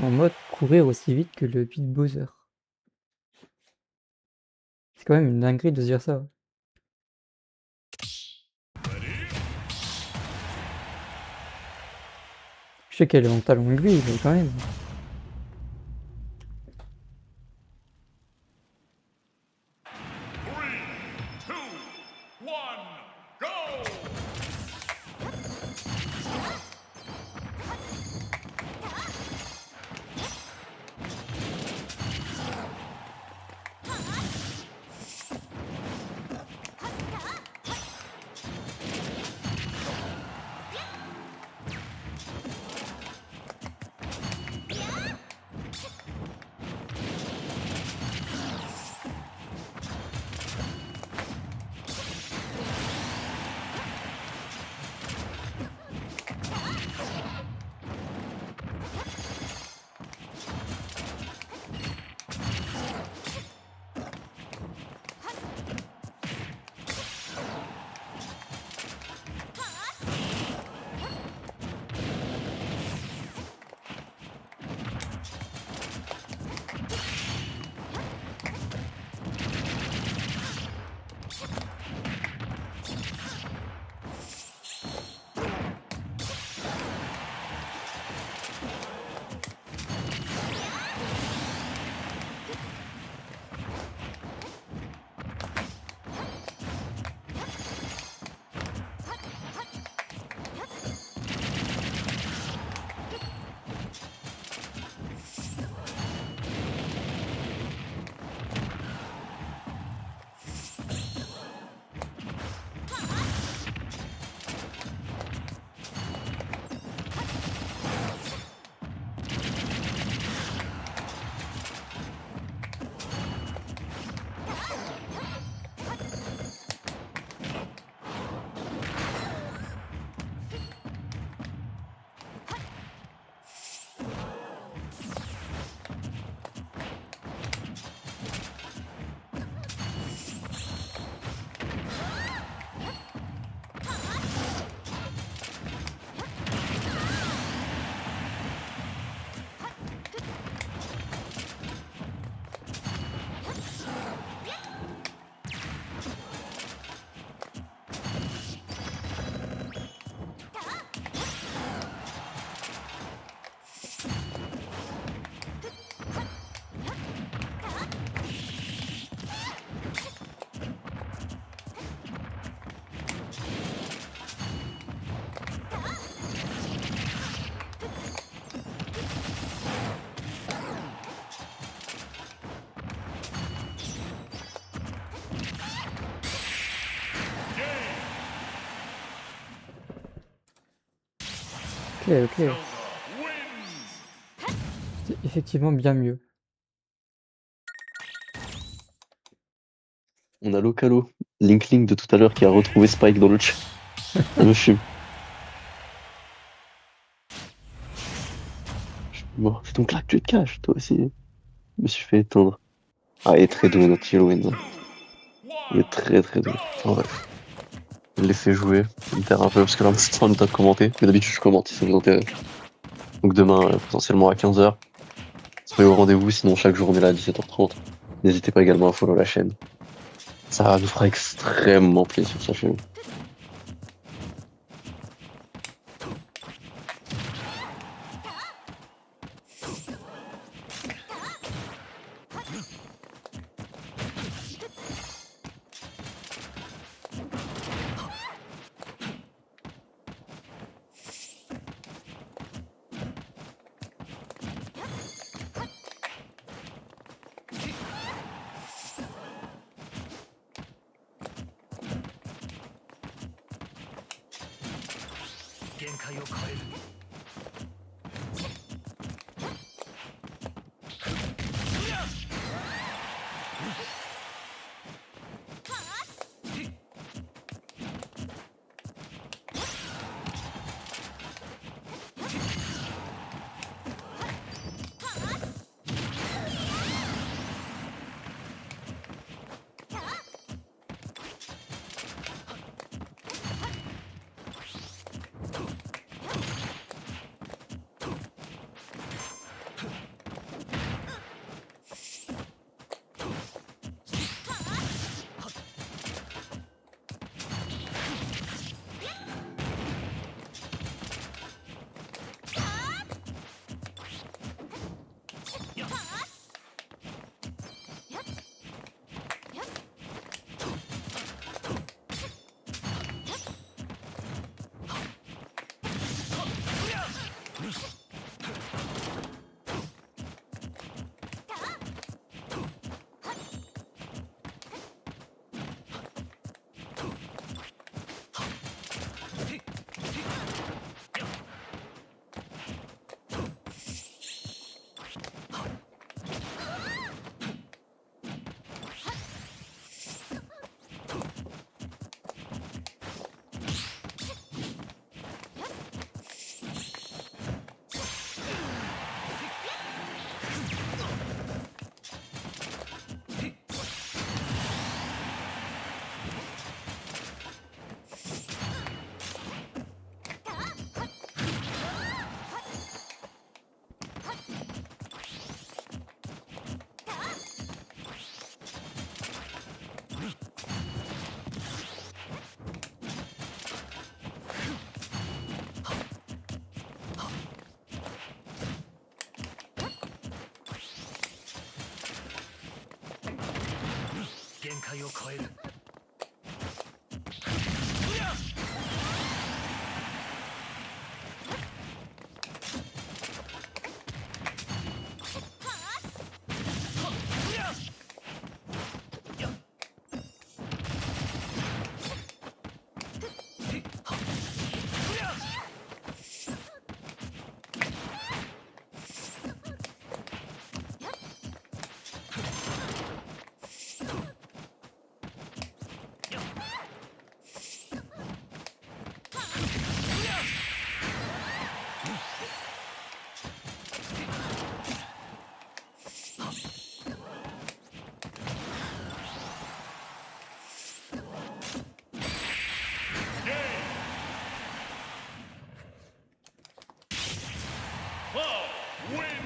En mode courir aussi vite que le beat Bowser. C'est quand même une dinguerie de se dire ça. Je sais qu'elle est en talon aiguille, mais quand même. Go! Ok, ok. Zelda wins! C'est effectivement bien mieux. On a Localo, Link de tout à l'heure qui a retrouvé Spike dans le chat. Ça me fume. Bon, c'est donc là que tu te caches, toi aussi. Je me suis fait éteindre. Ah, il est très doué notre Yellowin. Il est très très doué. Enfin bref. Je l'ai fait jouer. Ça me terre un peu parce que là, c'est pas le temps de commenter. Mais d'habitude, je commente si ça vous intéresse. Donc demain, potentiellement à 15h. Soyez au rendez-vous, sinon chaque jour on est là à 17h30. N'hésitez pas également à follow la chaîne. Ça nous fera extrêmement plaisir, sachez-le.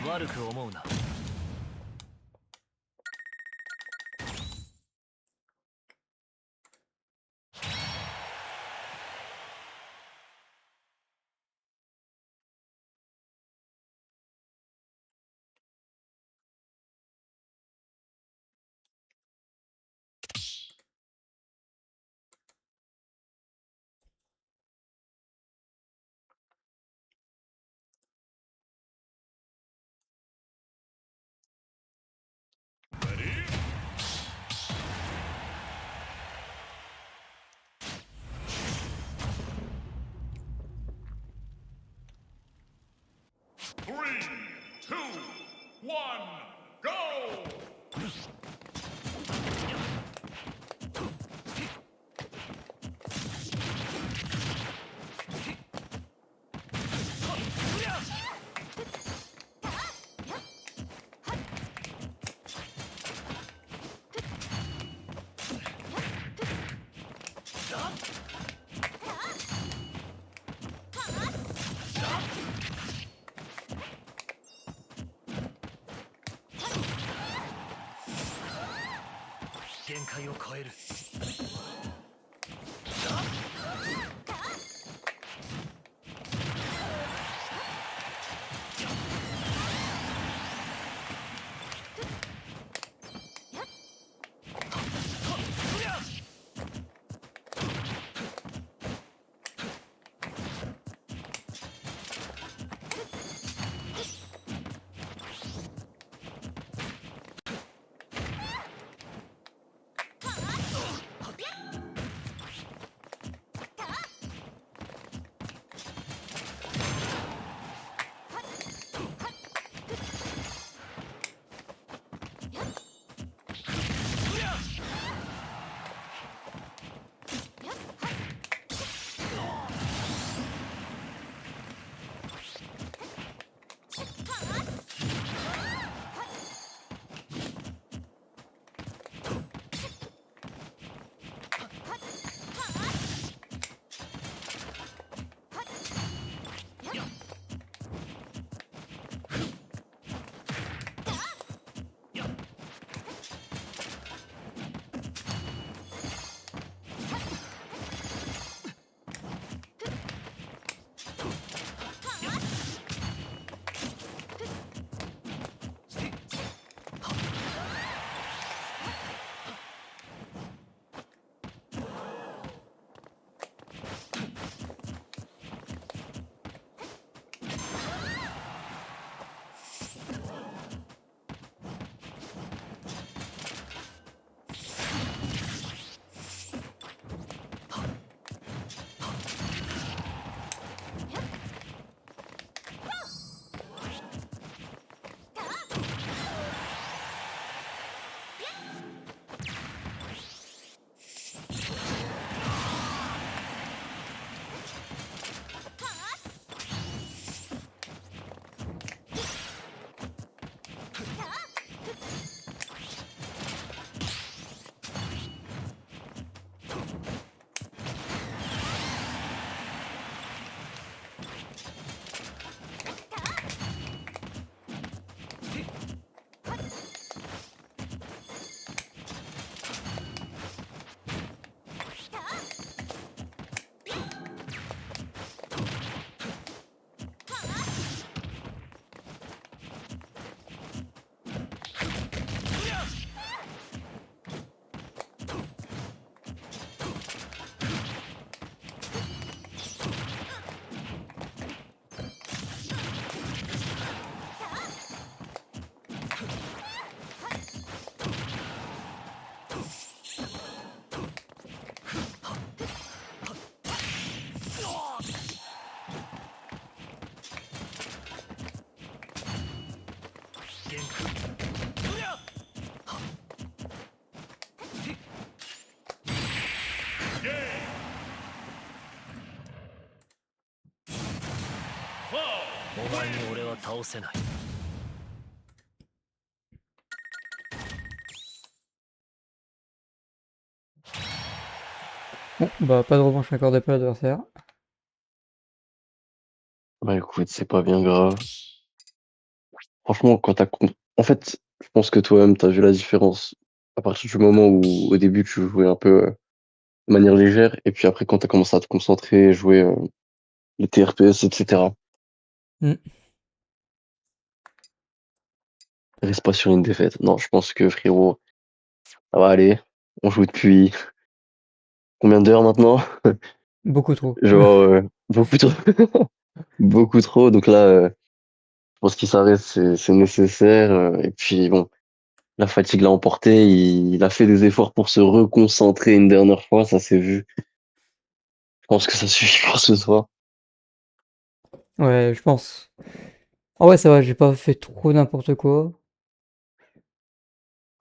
悪く思うな。Ready? Three, two, one, go!「限界を超える」お前に俺は倒せない。Bon, bah pas de revanche accordée par l'adversaire. Bah écoute, c'est pas bien grave. Franchement, en fait, je pense que toi-même, t'as vu la différence à partir du moment où, au début, tu jouais un peu de manière légère, et puis après, quand t'as commencé à te concentrer, jouer les TRPS, etc. Mm. Reste pas sur une défaite. Non, je pense que, frérot, ça va aller. On joue depuis combien d'heures maintenant? Beaucoup trop. Genre, beaucoup trop. Beaucoup trop. Donc là, je pense qu'il s'arrête, c'est nécessaire. Et puis, bon, la fatigue l'a emporté. Il a fait des efforts pour se reconcentrer une dernière fois, ça s'est vu. Je pense que ça suffit pour ce soir. Ouais, je pense. Ah ouais, ça va, j'ai pas fait trop n'importe quoi.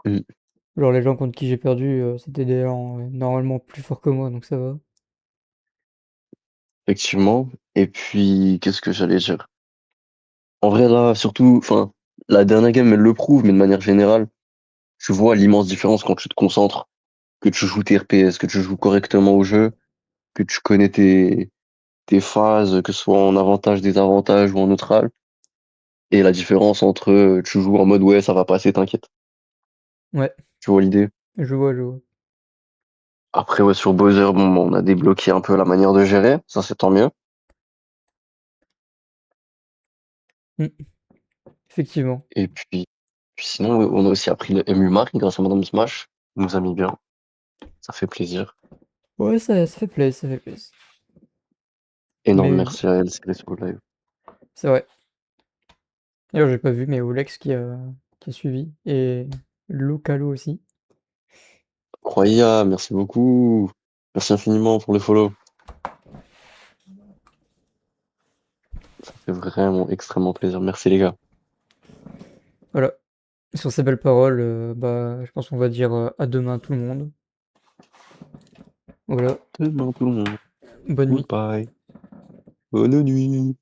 Mm. Genre les gens contre qui j'ai perdu, c'était des gens normalement plus forts que moi, donc ça va. Effectivement. Et puis, qu'est-ce que j'allais dire? En vrai, là, surtout, enfin, la dernière game, elle le prouve, mais de manière générale, tu vois l'immense différence quand tu te concentres, que tu joues tes RPS, que tu joues correctement au jeu, que tu connais tes phases, que ce soit en avantage, désavantage ou en neutral. Et la différence entre tu joues en mode ouais, ça va passer, t'inquiète. Ouais, Tu vois l'idée? je vois, je vois. Après, ouais, sur Bowser, bon, on a débloqué un peu la manière de gérer, ça c'est tant mieux. Mm. Effectivement. Et puis sinon, ouais, on a aussi appris le MU Mark grâce à Madame Smash. Il nous a mis bien, ça fait plaisir. Ouais, ça fait plaisir, ça fait plaisir. Énorme Mais merci à elle, c'est sur le live. c'est vrai. D'ailleurs, j'ai pas vu, mais Olex qui a suivi. Et Lucalo aussi. Croya, merci beaucoup. Merci infiniment pour le follow. Ça fait vraiment extrêmement plaisir. Merci les gars. Voilà. Sur ces belles paroles, bah, je pense qu'on va dire à demain tout le monde. Voilà. Demain tout le monde. Bonne nuit. Goodbye. Bonne nuit.